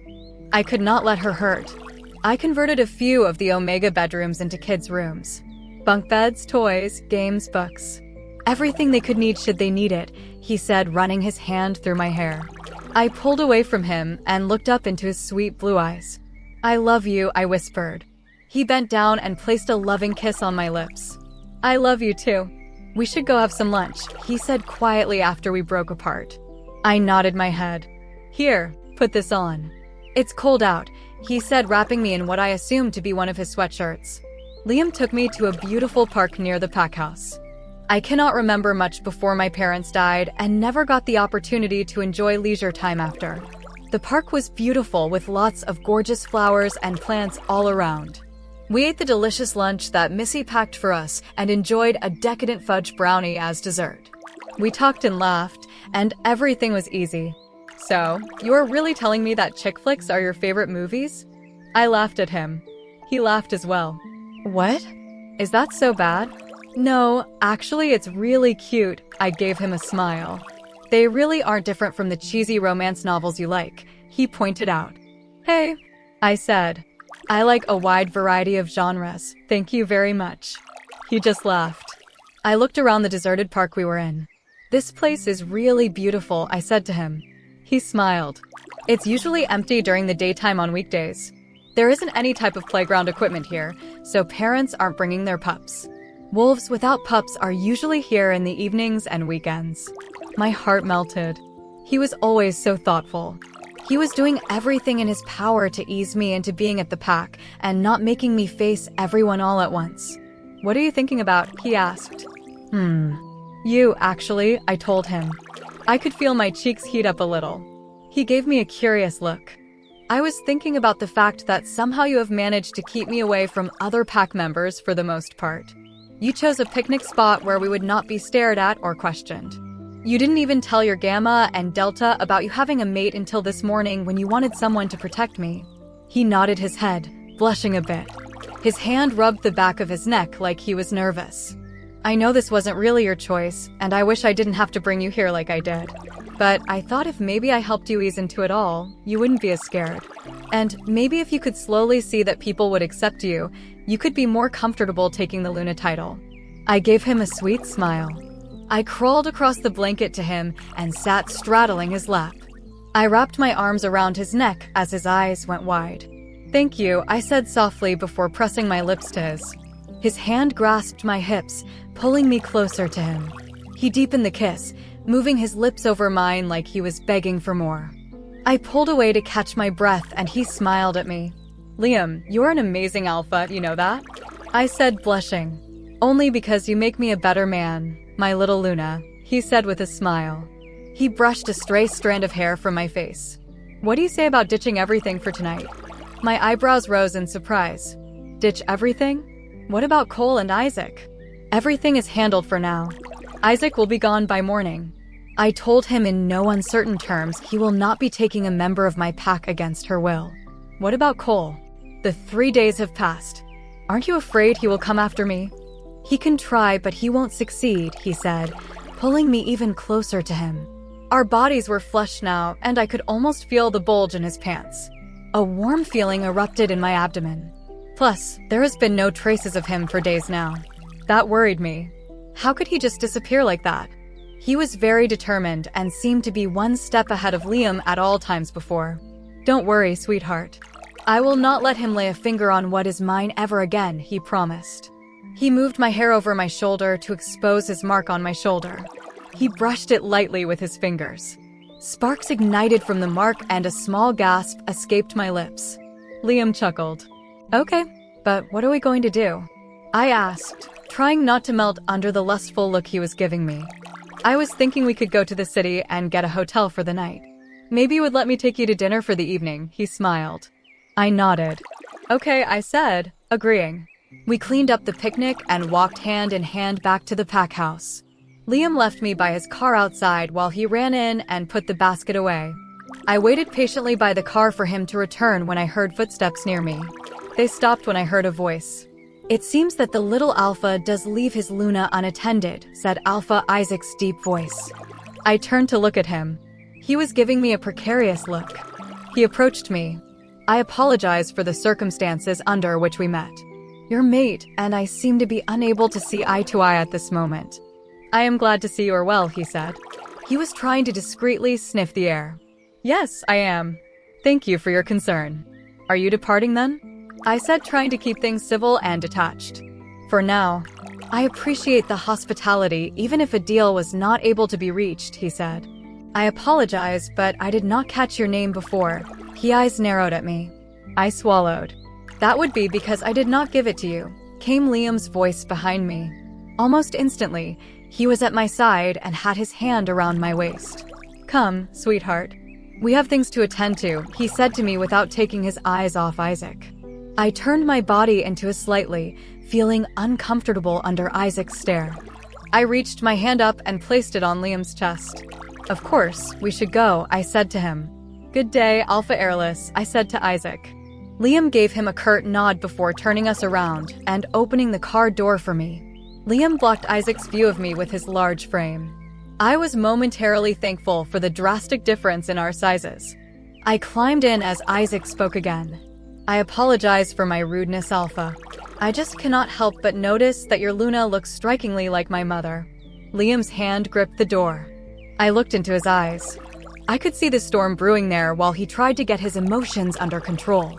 I could not let her hurt. I converted a few of the Omega bedrooms into kids' rooms. Bunk beds, toys, games, books. Everything they could need should they need it, he said, running his hand through my hair. I pulled away from him and looked up into his sweet blue eyes. I love you, I whispered. He bent down and placed a loving kiss on my lips. I love you too. We should go have some lunch, he said quietly after we broke apart. I nodded my head. Here, put this on. It's cold out, he said, wrapping me in what I assumed to be one of his sweatshirts. Liam took me to a beautiful park near the pack house. I cannot remember much before my parents died and never got the opportunity to enjoy leisure time after. The park was beautiful with lots of gorgeous flowers and plants all around. We ate the delicious lunch that Missy packed for us and enjoyed a decadent fudge brownie as dessert. We talked and laughed, and everything was easy. So, you're really telling me that chick flicks are your favorite movies? I laughed at him. He laughed as well. What? Is that so bad? No, actually it's really cute, I gave him a smile. They really aren't different from the cheesy romance novels you like, he pointed out. Hey, I said. I like a wide variety of genres, thank you very much. He just laughed. I looked around the deserted park we were in. This place is really beautiful, I said to him. He smiled. It's usually empty during the daytime on weekdays. There isn't any type of playground equipment here, so parents aren't bringing their pups. Wolves without pups are usually here in the evenings and weekends. My heart melted. He was always so thoughtful. He was doing everything in his power to ease me into being at the pack and not making me face everyone all at once. What are you thinking about? He asked. You, actually, I told him. I could feel my cheeks heat up a little. He gave me a curious look. I was thinking about the fact that somehow you have managed to keep me away from other pack members for the most part. You chose a picnic spot where we would not be stared at or questioned. You didn't even tell your Gamma and Delta about you having a mate until this morning when you wanted someone to protect me." He nodded his head, blushing a bit. His hand rubbed the back of his neck like he was nervous. "I know this wasn't really your choice, and I wish I didn't have to bring you here like I did. But I thought if maybe I helped you ease into it all, you wouldn't be as scared. And maybe if you could slowly see that people would accept you, you could be more comfortable taking the Luna title." I gave him a sweet smile. I crawled across the blanket to him and sat straddling his lap. I wrapped my arms around his neck as his eyes went wide. "Thank you," I said softly before pressing my lips to his. His hand grasped my hips, pulling me closer to him. He deepened the kiss, moving his lips over mine like he was begging for more. I pulled away to catch my breath and he smiled at me. "Liam, you're an amazing alpha, you know that?" I said, blushing. "Only because you make me a better man, my little Luna," he said with a smile. He brushed a stray strand of hair from my face. "What do you say about ditching everything for tonight?" My eyebrows rose in surprise. "Ditch everything? What about Cole and Isaac?" "Everything is handled for now. Isaac will be gone by morning." I told him in no uncertain terms he will not be taking a member of my pack against her will. "What about Cole?" "The 3 days have passed. Aren't you afraid he will come after me?" "He can try, but he won't succeed," he said, pulling me even closer to him. Our bodies were flushed now, and I could almost feel the bulge in his pants. A warm feeling erupted in my abdomen. Plus, there has been no traces of him for days now. That worried me. How could he just disappear like that? He was very determined and seemed to be one step ahead of Liam at all times before. "Don't worry, sweetheart. I will not let him lay a finger on what is mine ever again," he promised. He moved my hair over my shoulder to expose his mark on my shoulder. He brushed it lightly with his fingers. Sparks ignited from the mark and a small gasp escaped my lips. Liam chuckled. "Okay, but what are we going to do?" I asked, trying not to melt under the lustful look he was giving me. "I was thinking we could go to the city and get a hotel for the night. Maybe you would let me take you to dinner for the evening," he smiled. I nodded. "Okay," I said, agreeing. We cleaned up the picnic and walked hand in hand back to the pack house. Liam left me by his car outside while he ran in and put the basket away. I waited patiently by the car for him to return when I heard footsteps near me. They stopped when I heard a voice. "It seems that the little Alpha does leave his Luna unattended," said Alpha Isaac's deep voice. I turned to look at him. He was giving me a precarious look. He approached me. "I apologize for the circumstances under which we met. Your mate and I seem to be unable to see eye to eye at this moment." "I am glad to see you are well," he said. He was trying to discreetly sniff the air. "Yes, I am. Thank you for your concern. Are you departing then?" I said, trying to keep things civil and detached. "For now. I appreciate the hospitality even if a deal was not able to be reached," he said. "I apologize, but I did not catch your name before." His eyes narrowed at me. I swallowed. "That would be because I did not give it to you," came Liam's voice behind me. Almost instantly, he was at my side and had his hand around my waist. "Come, sweetheart. We have things to attend to," he said to me without taking his eyes off Isaac. I turned my body into a slightly, feeling uncomfortable under Isaac's stare. I reached my hand up and placed it on Liam's chest. "Of course, we should go," I said to him. "Good day, Alpha Airless," I said to Isaac. Liam gave him a curt nod before turning us around and opening the car door for me. Liam blocked Isaac's view of me with his large frame. I was momentarily thankful for the drastic difference in our sizes. I climbed in as Isaac spoke again. "I apologize for my rudeness, Alpha. I just cannot help but notice that your Luna looks strikingly like my mother." Liam's hand gripped the door. I looked into his eyes. I could see the storm brewing there while he tried to get his emotions under control.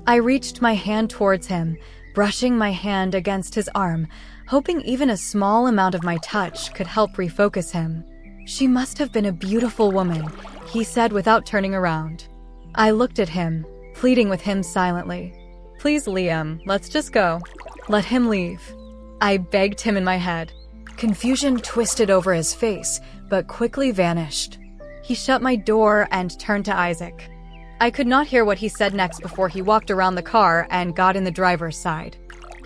I reached my hand towards him, brushing my hand against his arm, hoping even a small amount of my touch could help refocus him. "She must have been a beautiful woman," he said without turning around. I looked at him, pleading with him silently. "Please, Liam, let's just go. Let him leave." I begged him in my head. Confusion twisted over his face, but quickly vanished. He shut my door and turned to Isaac. I could not hear what he said next before he walked around the car and got in the driver's side.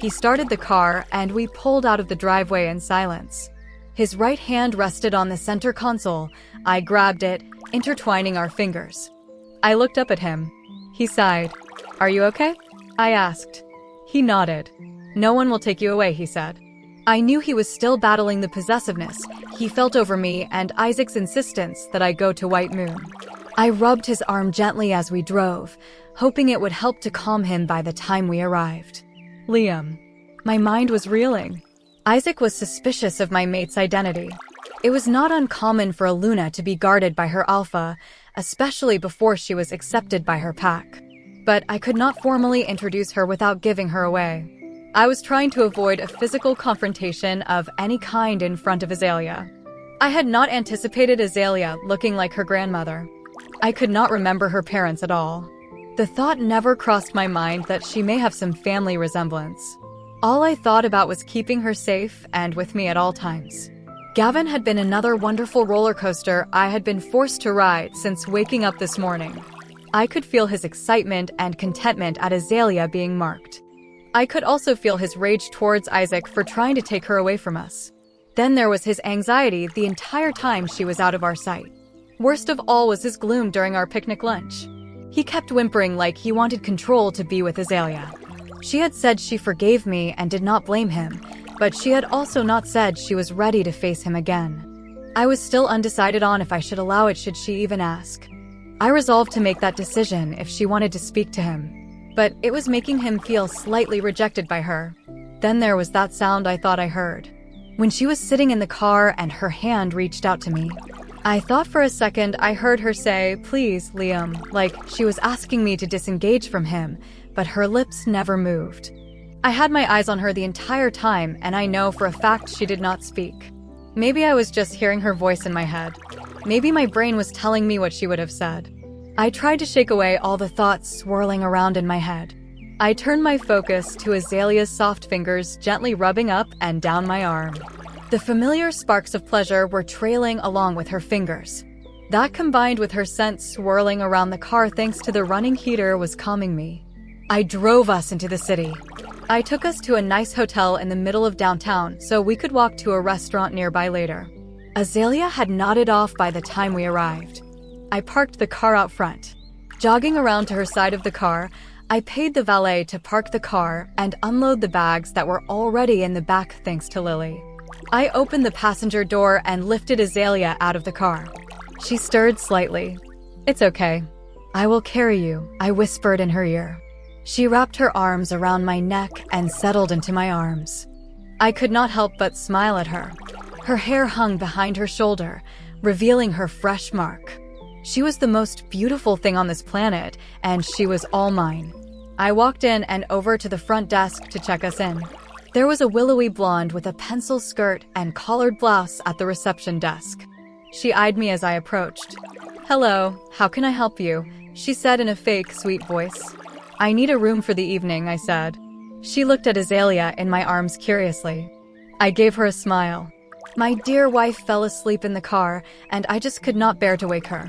He started the car, and we pulled out of the driveway in silence. His right hand rested on the center console. I grabbed it, intertwining our fingers. I looked up at him. He sighed. "Are you okay?" I asked. He nodded. "No one will take you away," he said. I knew he was still battling the possessiveness he felt over me and Isaac's insistence that I go to White Moon. I rubbed his arm gently as we drove, hoping it would help to calm him by the time we arrived. Liam. My mind was reeling. Isaac was suspicious of my mate's identity. It was not uncommon for a Luna to be guarded by her alpha, especially before she was accepted by her pack. But I could not formally introduce her without giving her away. I was trying to avoid a physical confrontation of any kind in front of Azalea. I had not anticipated Azalea looking like her grandmother. I could not remember her parents at all. The thought never crossed my mind that she may have some family resemblance. All I thought about was keeping her safe and with me at all times. Gavin had been another wonderful roller coaster I had been forced to ride since waking up this morning. I could feel his excitement and contentment at Azalea being marked. I could also feel his rage towards Isaac for trying to take her away from us. Then there was his anxiety the entire time she was out of our sight. Worst of all was his gloom during our picnic lunch. He kept whimpering like he wanted control to be with Azalea. She had said she forgave me and did not blame him, but she had also not said she was ready to face him again. I was still undecided on if I should allow it should she even ask. I resolved to make that decision if she wanted to speak to him, but it was making him feel slightly rejected by her. Then there was that sound I thought I heard. When she was sitting in the car and her hand reached out to me. I thought for a second I heard her say, "Please, Liam," like she was asking me to disengage from him, but her lips never moved. I had my eyes on her the entire time, and I know for a fact she did not speak. Maybe I was just hearing her voice in my head. Maybe my brain was telling me what she would have said. I tried to shake away all the thoughts swirling around in my head. I turned my focus to Azalea's soft fingers gently rubbing up and down my arm. The familiar sparks of pleasure were trailing along with her fingers. That combined with her scent swirling around the car thanks to the running heater was calming me. I drove us into the city. I took us to a nice hotel in the middle of downtown so we could walk to a restaurant nearby later. Azalea had nodded off by the time we arrived. I parked the car out front. Jogging around to her side of the car, I paid the valet to park the car and unload the bags that were already in the back thanks to Lily. I opened the passenger door and lifted Azalea out of the car. She stirred slightly. "It's okay. I will carry you," I whispered in her ear. She wrapped her arms around my neck and settled into my arms. I could not help but smile at her. Her hair hung behind her shoulder, revealing her fresh mark. She was the most beautiful thing on this planet, and she was all mine. I walked in and over to the front desk to check us in. There was a willowy blonde with a pencil skirt and collared blouse at the reception desk. She eyed me as I approached. "Hello, how can I help you?" she said in a fake, sweet voice. "I need a room for the evening," I said. She looked at Azalea in my arms curiously. I gave her a smile. My dear wife fell asleep in the car, and I just could not bear to wake her.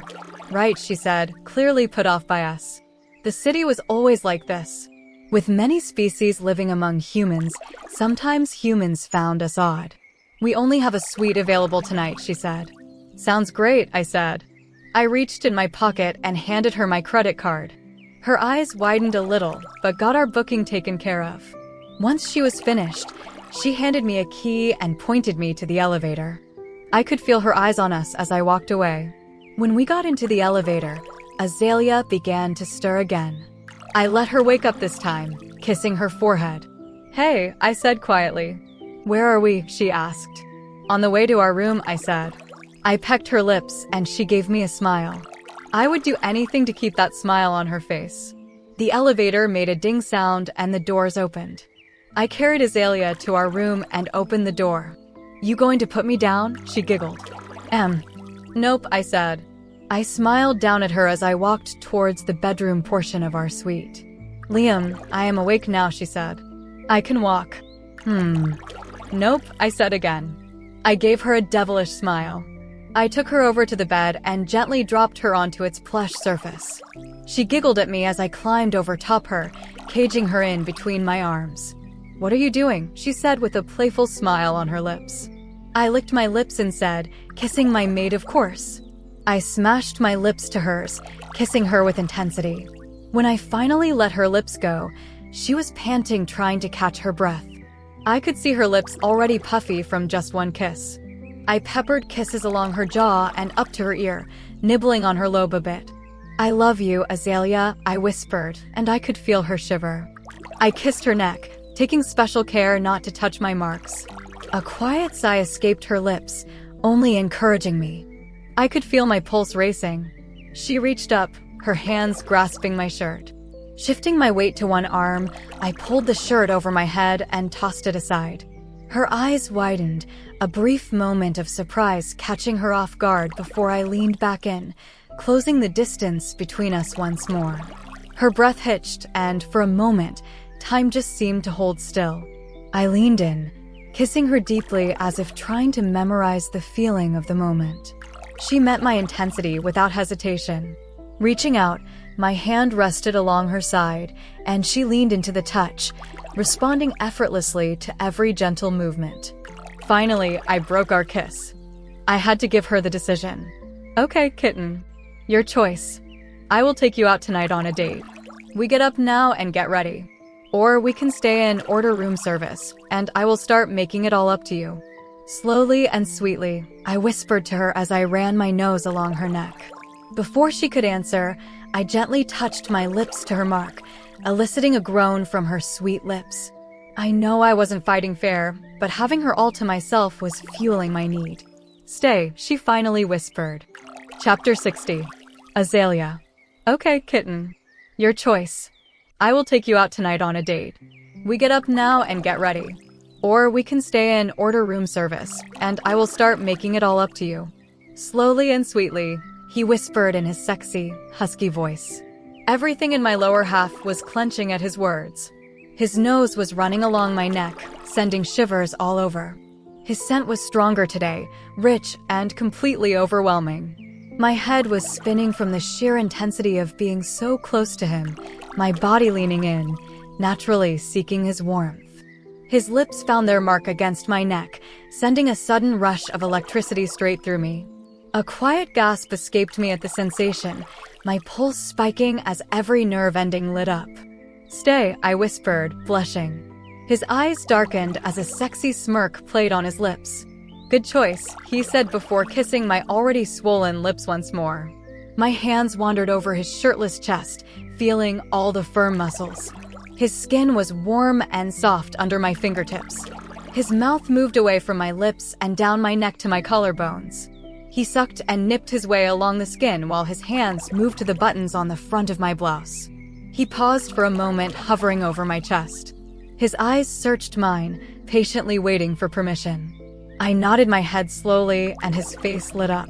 "Right," she said, clearly put off by us. The city was always like this. With many species living among humans, sometimes humans found us odd. "We only have a suite available tonight," she said. "Sounds great," I said. I reached in my pocket and handed her my credit card. Her eyes widened a little, but got our booking taken care of. Once she was finished, she handed me a key and pointed me to the elevator. I could feel her eyes on us as I walked away. When we got into the elevator, Azalea began to stir again. I let her wake up this time, kissing her forehead. "Hey," I said quietly. "Where are we?" she asked. "On the way to our room," I said. I pecked her lips and she gave me a smile. I would do anything to keep that smile on her face. The elevator made a ding sound and the doors opened. I carried Azalea to our room and opened the door. "You going to put me down?" she giggled. "Nope," I said. I smiled down at her as I walked towards the bedroom portion of our suite. "Liam, I am awake now," she said. "I can walk." "Nope," I said again. I gave her a devilish smile. I took her over to the bed and gently dropped her onto its plush surface. She giggled at me as I climbed over top her, caging her in between my arms. "What are you doing?" she said with a playful smile on her lips. I licked my lips and said, "Kissing my mate, of course." I smashed my lips to hers, kissing her with intensity. When I finally let her lips go, she was panting, trying to catch her breath. I could see her lips already puffy from just one kiss. I peppered kisses along her jaw and up to her ear, nibbling on her lobe a bit. "I love you, Azalea," I whispered, and I could feel her shiver. I kissed her neck, taking special care not to touch my marks. A quiet sigh escaped her lips, only encouraging me. I could feel my pulse racing. She reached up, her hands grasping my shirt. Shifting my weight to one arm, I pulled the shirt over my head and tossed it aside. Her eyes widened, a brief moment of surprise catching her off guard before I leaned back in, closing the distance between us once more. Her breath hitched, and for a moment, time just seemed to hold still. I leaned in, kissing her deeply as if trying to memorize the feeling of the moment. She met my intensity without hesitation. Reaching out, my hand rested along her side, and she leaned into the touch, responding effortlessly to every gentle movement. Finally, I broke our kiss. I had to give her the decision. "Okay, kitten. Your choice. I will take you out tonight on a date. We get up now and get ready. Or we can stay and order room service, and I will start making it all up to you." Slowly and sweetly, I whispered to her as I ran my nose along her neck. Before she could answer, I gently touched my lips to her mark, eliciting a groan from her sweet lips. I know I wasn't fighting fair, but having her all to myself was fueling my need. "Stay," she finally whispered. Chapter 60. Azalea. "Okay, kitten. Your choice. I will take you out tonight on a date. We get up now and get ready. Or we can stay and order room service, and I will start making it all up to you." Slowly and sweetly, he whispered in his sexy, husky voice. Everything in my lower half was clenching at his words. His nose was running along my neck, sending shivers all over. His scent was stronger today, rich and completely overwhelming. My head was spinning from the sheer intensity of being so close to him, my body leaning in, naturally seeking his warmth. His lips found their mark against my neck, sending a sudden rush of electricity straight through me. A quiet gasp escaped me at the sensation, my pulse spiking as every nerve ending lit up. "Stay," I whispered, blushing. His eyes darkened as a sexy smirk played on his lips. "Good choice," he said before kissing my already swollen lips once more. My hands wandered over his shirtless chest, feeling all the firm muscles. His skin was warm and soft under my fingertips. His mouth moved away from my lips and down my neck to my collarbones. He sucked and nipped his way along the skin while his hands moved to the buttons on the front of my blouse. He paused for a moment, hovering over my chest. His eyes searched mine, patiently waiting for permission. I nodded my head slowly, and his face lit up.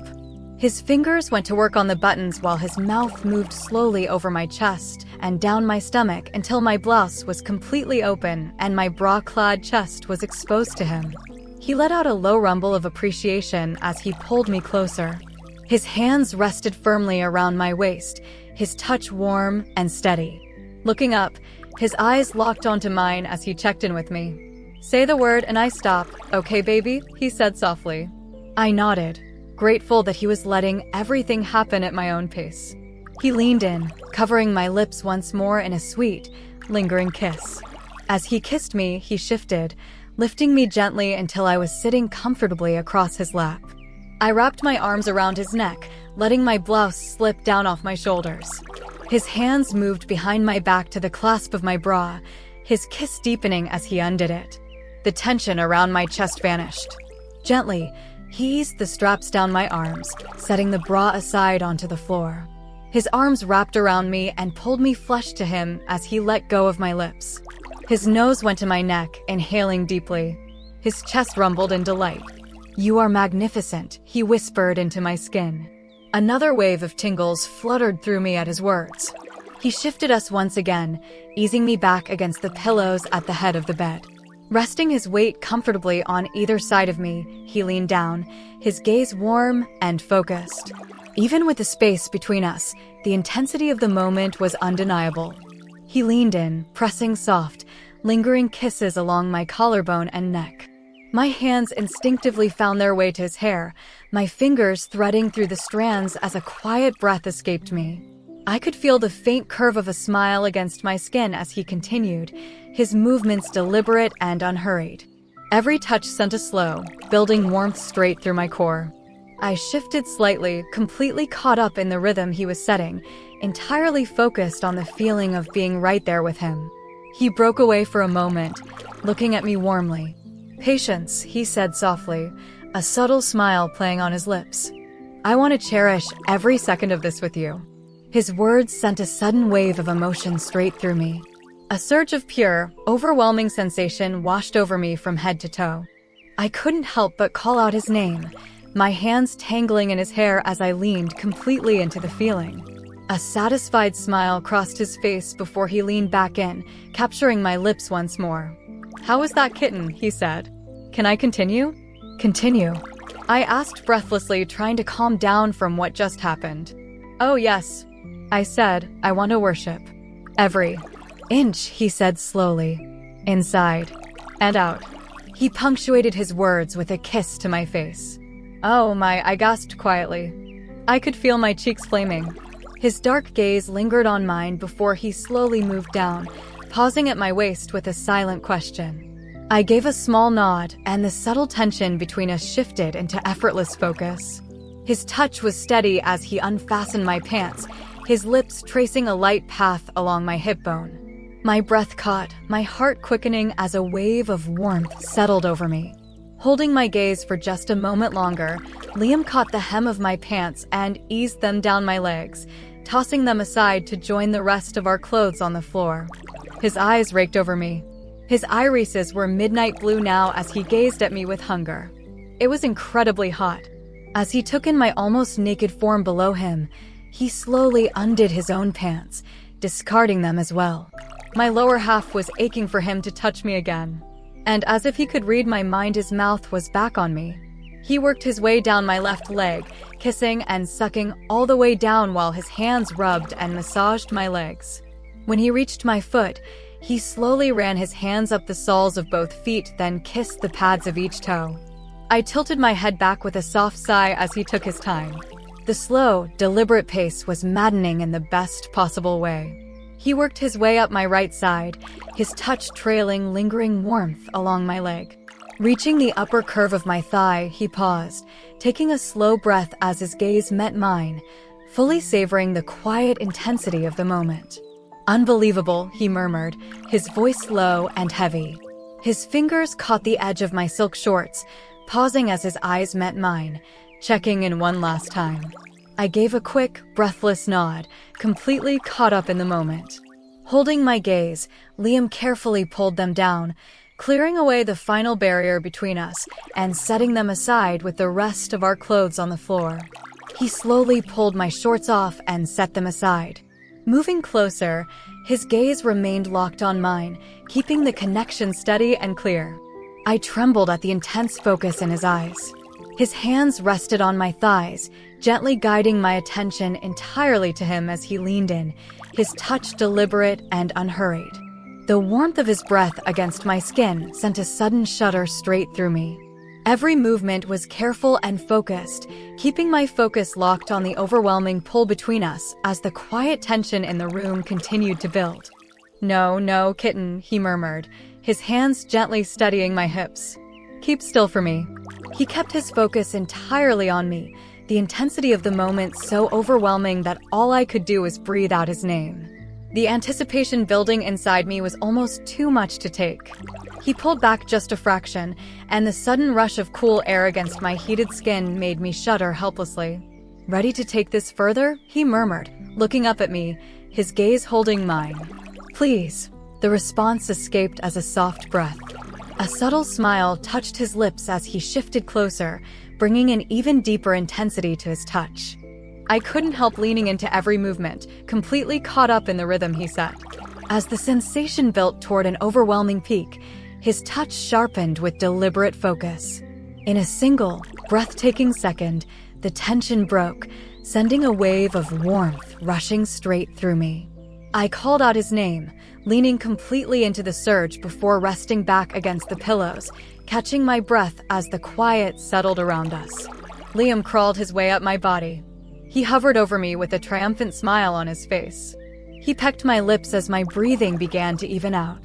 His fingers went to work on the buttons while his mouth moved slowly over my chest and down my stomach until my blouse was completely open and my bra-clad chest was exposed to him. He let out a low rumble of appreciation as he pulled me closer. His hands rested firmly around my waist, his touch warm and steady. Looking up, his eyes locked onto mine as he checked in with me. "Say the word and I stop, okay, baby?" he said softly. I nodded, grateful that he was letting everything happen at my own pace. He leaned in, covering my lips once more in a sweet, lingering kiss. As he kissed me, he shifted, lifting me gently until I was sitting comfortably across his lap. I wrapped my arms around his neck, letting my blouse slip down off my shoulders. His hands moved behind my back to the clasp of my bra, his kiss deepening as he undid it. The tension around my chest vanished. Gently, he eased the straps down my arms, setting the bra aside onto the floor. His arms wrapped around me and pulled me flush to him as he let go of my lips. His nose went to my neck, inhaling deeply. His chest rumbled in delight. "You are magnificent," he whispered into my skin. Another wave of tingles fluttered through me at his words. He shifted us once again, easing me back against the pillows at the head of the bed. Resting his weight comfortably on either side of me, he leaned down, his gaze warm and focused. Even with the space between us, the intensity of the moment was undeniable. He leaned in, pressing soft, lingering kisses along my collarbone and neck. My hands instinctively found their way to his hair, my fingers threading through the strands as a quiet breath escaped me. I could feel the faint curve of a smile against my skin as he continued, his movements deliberate and unhurried. Every touch sent a slow, building warmth straight through my core. I shifted slightly, completely caught up in the rhythm he was setting, entirely focused on the feeling of being right there with him. He broke away for a moment, looking at me warmly. "Patience," he said softly, a subtle smile playing on his lips. "I want to cherish every second of this with you." His words sent a sudden wave of emotion straight through me. A surge of pure, overwhelming sensation washed over me from head to toe. I couldn't help but call out his name, my hands tangling in his hair as I leaned completely into the feeling. A satisfied smile crossed his face before he leaned back in, capturing my lips once more. "How was that kitten?" he said. "Can I continue?" "Continue?" I asked breathlessly, trying to calm down from what just happened. "Oh yes," I said, "I want to worship. Every inch," he said slowly. "Inside and out." He punctuated his words with a kiss to my face. "Oh my," I gasped quietly. I could feel my cheeks flaming. His dark gaze lingered on mine before he slowly moved down, pausing at my waist with a silent question. I gave a small nod, and the subtle tension between us shifted into effortless focus. His touch was steady as he unfastened my pants, his lips tracing a light path along my hip bone. My breath caught, my heart quickening as a wave of warmth settled over me. Holding my gaze for just a moment longer, Liam caught the hem of my pants and eased them down my legs, tossing them aside to join the rest of our clothes on the floor. His eyes raked over me. His irises were midnight blue now as he gazed at me with hunger. It was incredibly hot. As he took in my almost naked form below him, he slowly undid his own pants, discarding them as well. My lower half was aching for him to touch me again. And as if he could read my mind, his mouth was back on me. He worked his way down my left leg, kissing and sucking all the way down while his hands rubbed and massaged my legs. When he reached my foot, he slowly ran his hands up the soles of both feet, then kissed the pads of each toe. I tilted my head back with a soft sigh as he took his time. The slow, deliberate pace was maddening in the best possible way. He worked his way up my right side, his touch trailing lingering warmth along my leg. Reaching the upper curve of my thigh, he paused, taking a slow breath as his gaze met mine, fully savoring the quiet intensity of the moment. "Unbelievable," he murmured, his voice low and heavy. His fingers caught the edge of my silk shorts, pausing as his eyes met mine, checking in one last time. I gave a quick, breathless nod, completely caught up in the moment. Holding my gaze, Liam carefully pulled them down, clearing away the final barrier between us and setting them aside with the rest of our clothes on the floor. He slowly pulled my shorts off and set them aside. Moving closer, his gaze remained locked on mine, keeping the connection steady and clear. I trembled at the intense focus in his eyes. His hands rested on my thighs, gently guiding my attention entirely to him as he leaned in, his touch deliberate and unhurried. The warmth of his breath against my skin sent a sudden shudder straight through me. Every movement was careful and focused, keeping my focus locked on the overwhelming pull between us as the quiet tension in the room continued to build. "No, no, kitten," he murmured, his hands gently steadying my hips. "Keep still for me." He kept his focus entirely on me, the intensity of the moment so overwhelming that all I could do was breathe out his name. The anticipation building inside me was almost too much to take. He pulled back just a fraction, and the sudden rush of cool air against my heated skin made me shudder helplessly. "Ready to take this further?" he murmured, looking up at me, his gaze holding mine. "Please." The response escaped as a soft breath. A subtle smile touched his lips as he shifted closer, bringing an even deeper intensity to his touch. I couldn't help leaning into every movement, completely caught up in the rhythm he set. As the sensation built toward an overwhelming peak, his touch sharpened with deliberate focus. In a single, breathtaking second, the tension broke, sending a wave of warmth rushing straight through me. I called out his name, leaning completely into the surge before resting back against the pillows, catching my breath as the quiet settled around us. Liam crawled his way up my body. He hovered over me with a triumphant smile on his face. He pecked my lips as my breathing began to even out.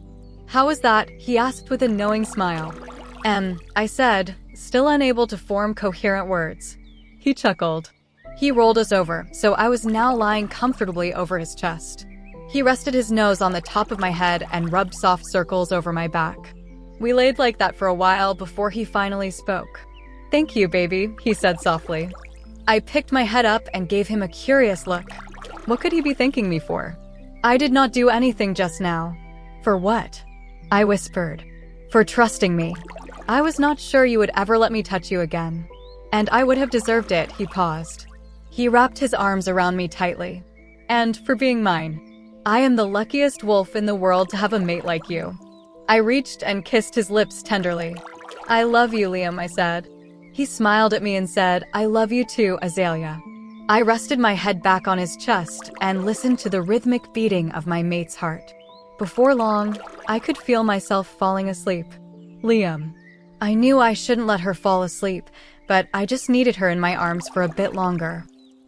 "How was that?" he asked with a knowing smile. I said, still unable to form coherent words. He chuckled. He rolled us over, so I was now lying comfortably over his chest. He rested his nose on the top of my head and rubbed soft circles over my back. We laid like that for a while before he finally spoke. "Thank you, baby," he said softly. I picked my head up and gave him a curious look. What could he be thanking me for? "I did not do anything just now." "For what?" I whispered. "For trusting me. I was not sure you would ever let me touch you again. And I would have deserved it," he paused. He wrapped his arms around me tightly. "And for being mine. I am the luckiest wolf in the world to have a mate like you." I reached and kissed his lips tenderly. "I love you, Liam," I said. He smiled at me and said, "I love you too, Azalea." I rested my head back on his chest and listened to the rhythmic beating of my mate's heart. Before long, I could feel myself falling asleep. Liam. I knew I shouldn't let her fall asleep, but I just needed her in my arms for a bit longer.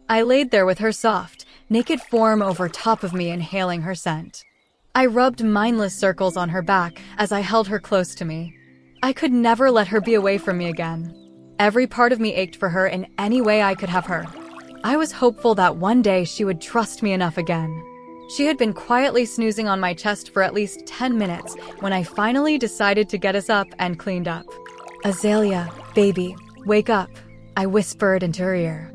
I laid there with her soft, naked form over top of me, inhaling her scent. I rubbed mindless circles on her back as I held her close to me. I could never let her be away from me again. Every part of me ached for her in any way I could have her. I was hopeful that one day she would trust me enough again. She had been quietly snoozing on my chest for at least 10 minutes when I finally decided to get us up and cleaned up. "Azalea, baby, wake up," I whispered into her ear.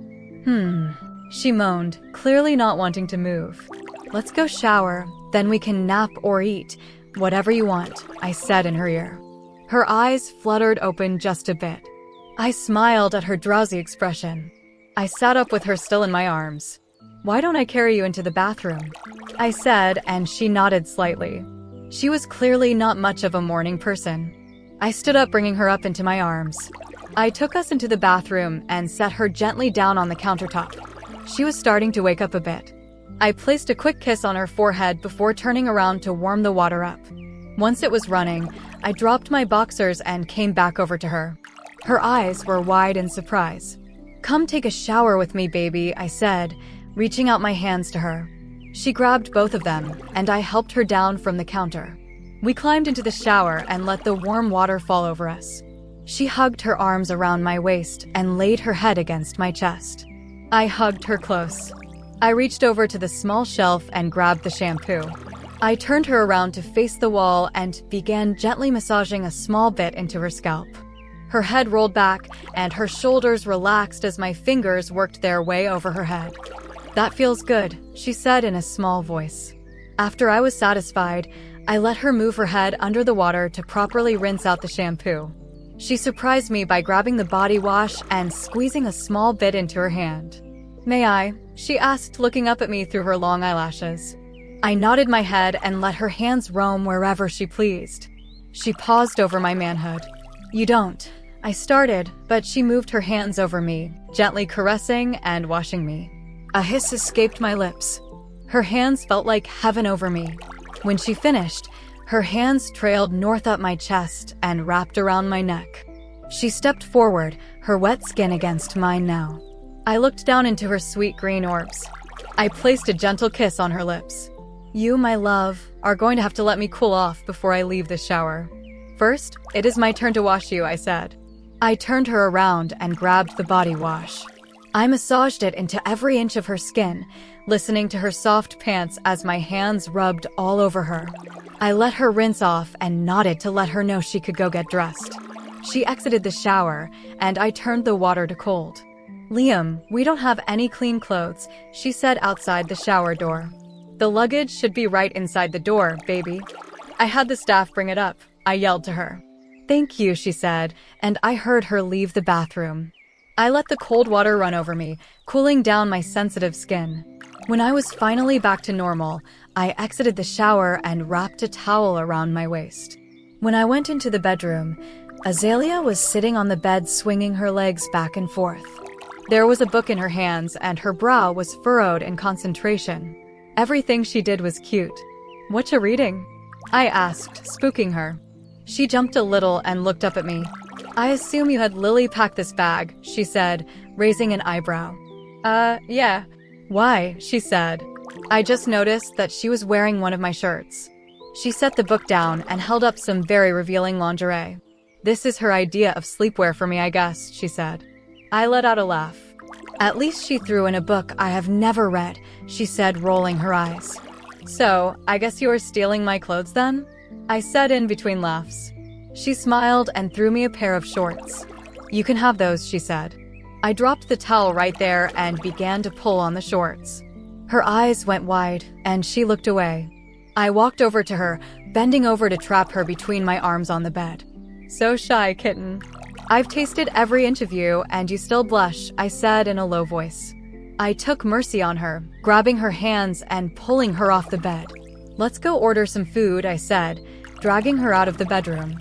She moaned, clearly not wanting to move. "Let's go shower, then we can nap or eat, whatever you want," I said in her ear. Her eyes fluttered open just a bit. I smiled at her drowsy expression. I sat up with her still in my arms. "Why don't I carry you into the bathroom?" I said, and she nodded slightly. She was clearly not much of a morning person. I stood up, bringing her up into my arms. I took us into the bathroom and set her gently down on the countertop. She was starting to wake up a bit. I placed a quick kiss on her forehead before turning around to warm the water up. Once it was running, I dropped my boxers and came back over to her. Her eyes were wide in surprise. "Come take a shower with me, baby," I said, reaching out my hands to her. She grabbed both of them, and I helped her down from the counter. We climbed into the shower and let the warm water fall over us. She hugged her arms around my waist and laid her head against my chest. I hugged her close. I reached over to the small shelf and grabbed the shampoo. I turned her around to face the wall and began gently massaging a small bit into her scalp. Her head rolled back and her shoulders relaxed as my fingers worked their way over her head. "That feels good," she said in a small voice. After I was satisfied, I let her move her head under the water to properly rinse out the shampoo. She surprised me by grabbing the body wash and squeezing a small bit into her hand. "May I?" she asked, looking up at me through her long eyelashes. I nodded my head and let her hands roam wherever she pleased. She paused over my manhood. "You don't," I started, but she moved her hands over me, gently caressing and washing me. A hiss escaped my lips. Her hands felt like heaven over me. When she finished, her hands trailed north up my chest and wrapped around my neck. She stepped forward, her wet skin against mine now. I looked down into her sweet green orbs. I placed a gentle kiss on her lips. "You, my love, are going to have to let me cool off before I leave this shower. First, it is my turn to wash you," I said. I turned her around and grabbed the body wash. I massaged it into every inch of her skin, listening to her soft pants as my hands rubbed all over her. I let her rinse off and nodded to let her know she could go get dressed. She exited the shower, and I turned the water to cold. "Liam, we don't have any clean clothes," she said outside the shower door. "The luggage should be right inside the door, baby." I had the staff bring it up. I yelled to her. "Thank you," she said, and I heard her leave the bathroom. I let the cold water run over me, cooling down my sensitive skin. When I was finally back to normal, I exited the shower and wrapped a towel around my waist. When I went into the bedroom, Azalea was sitting on the bed swinging her legs back and forth. There was a book in her hands and her brow was furrowed in concentration. Everything she did was cute. "What you reading?" I asked, spooking her. She jumped a little and looked up at me. "I assume you had Lily pack this bag," she said, raising an eyebrow. Yeah." "Why?" she said. I just noticed that she was wearing one of my shirts. She set the book down and held up some very revealing lingerie. "This is her idea of sleepwear for me, I guess," she said. I let out a laugh. "At least she threw in a book I have never read," she said, rolling her eyes. "So, I guess you are stealing my clothes then?" I said in between laughs. She smiled and threw me a pair of shorts. "You can have those," she said. I dropped the towel right there and began to pull on the shorts. Her eyes went wide, and she looked away. I walked over to her, bending over to trap her between my arms on the bed. "So shy, kitten." "I've tasted every inch of you, and you still blush," I said in a low voice. I took mercy on her, grabbing her hands and pulling her off the bed. "Let's go order some food," I said, dragging her out of the bedroom.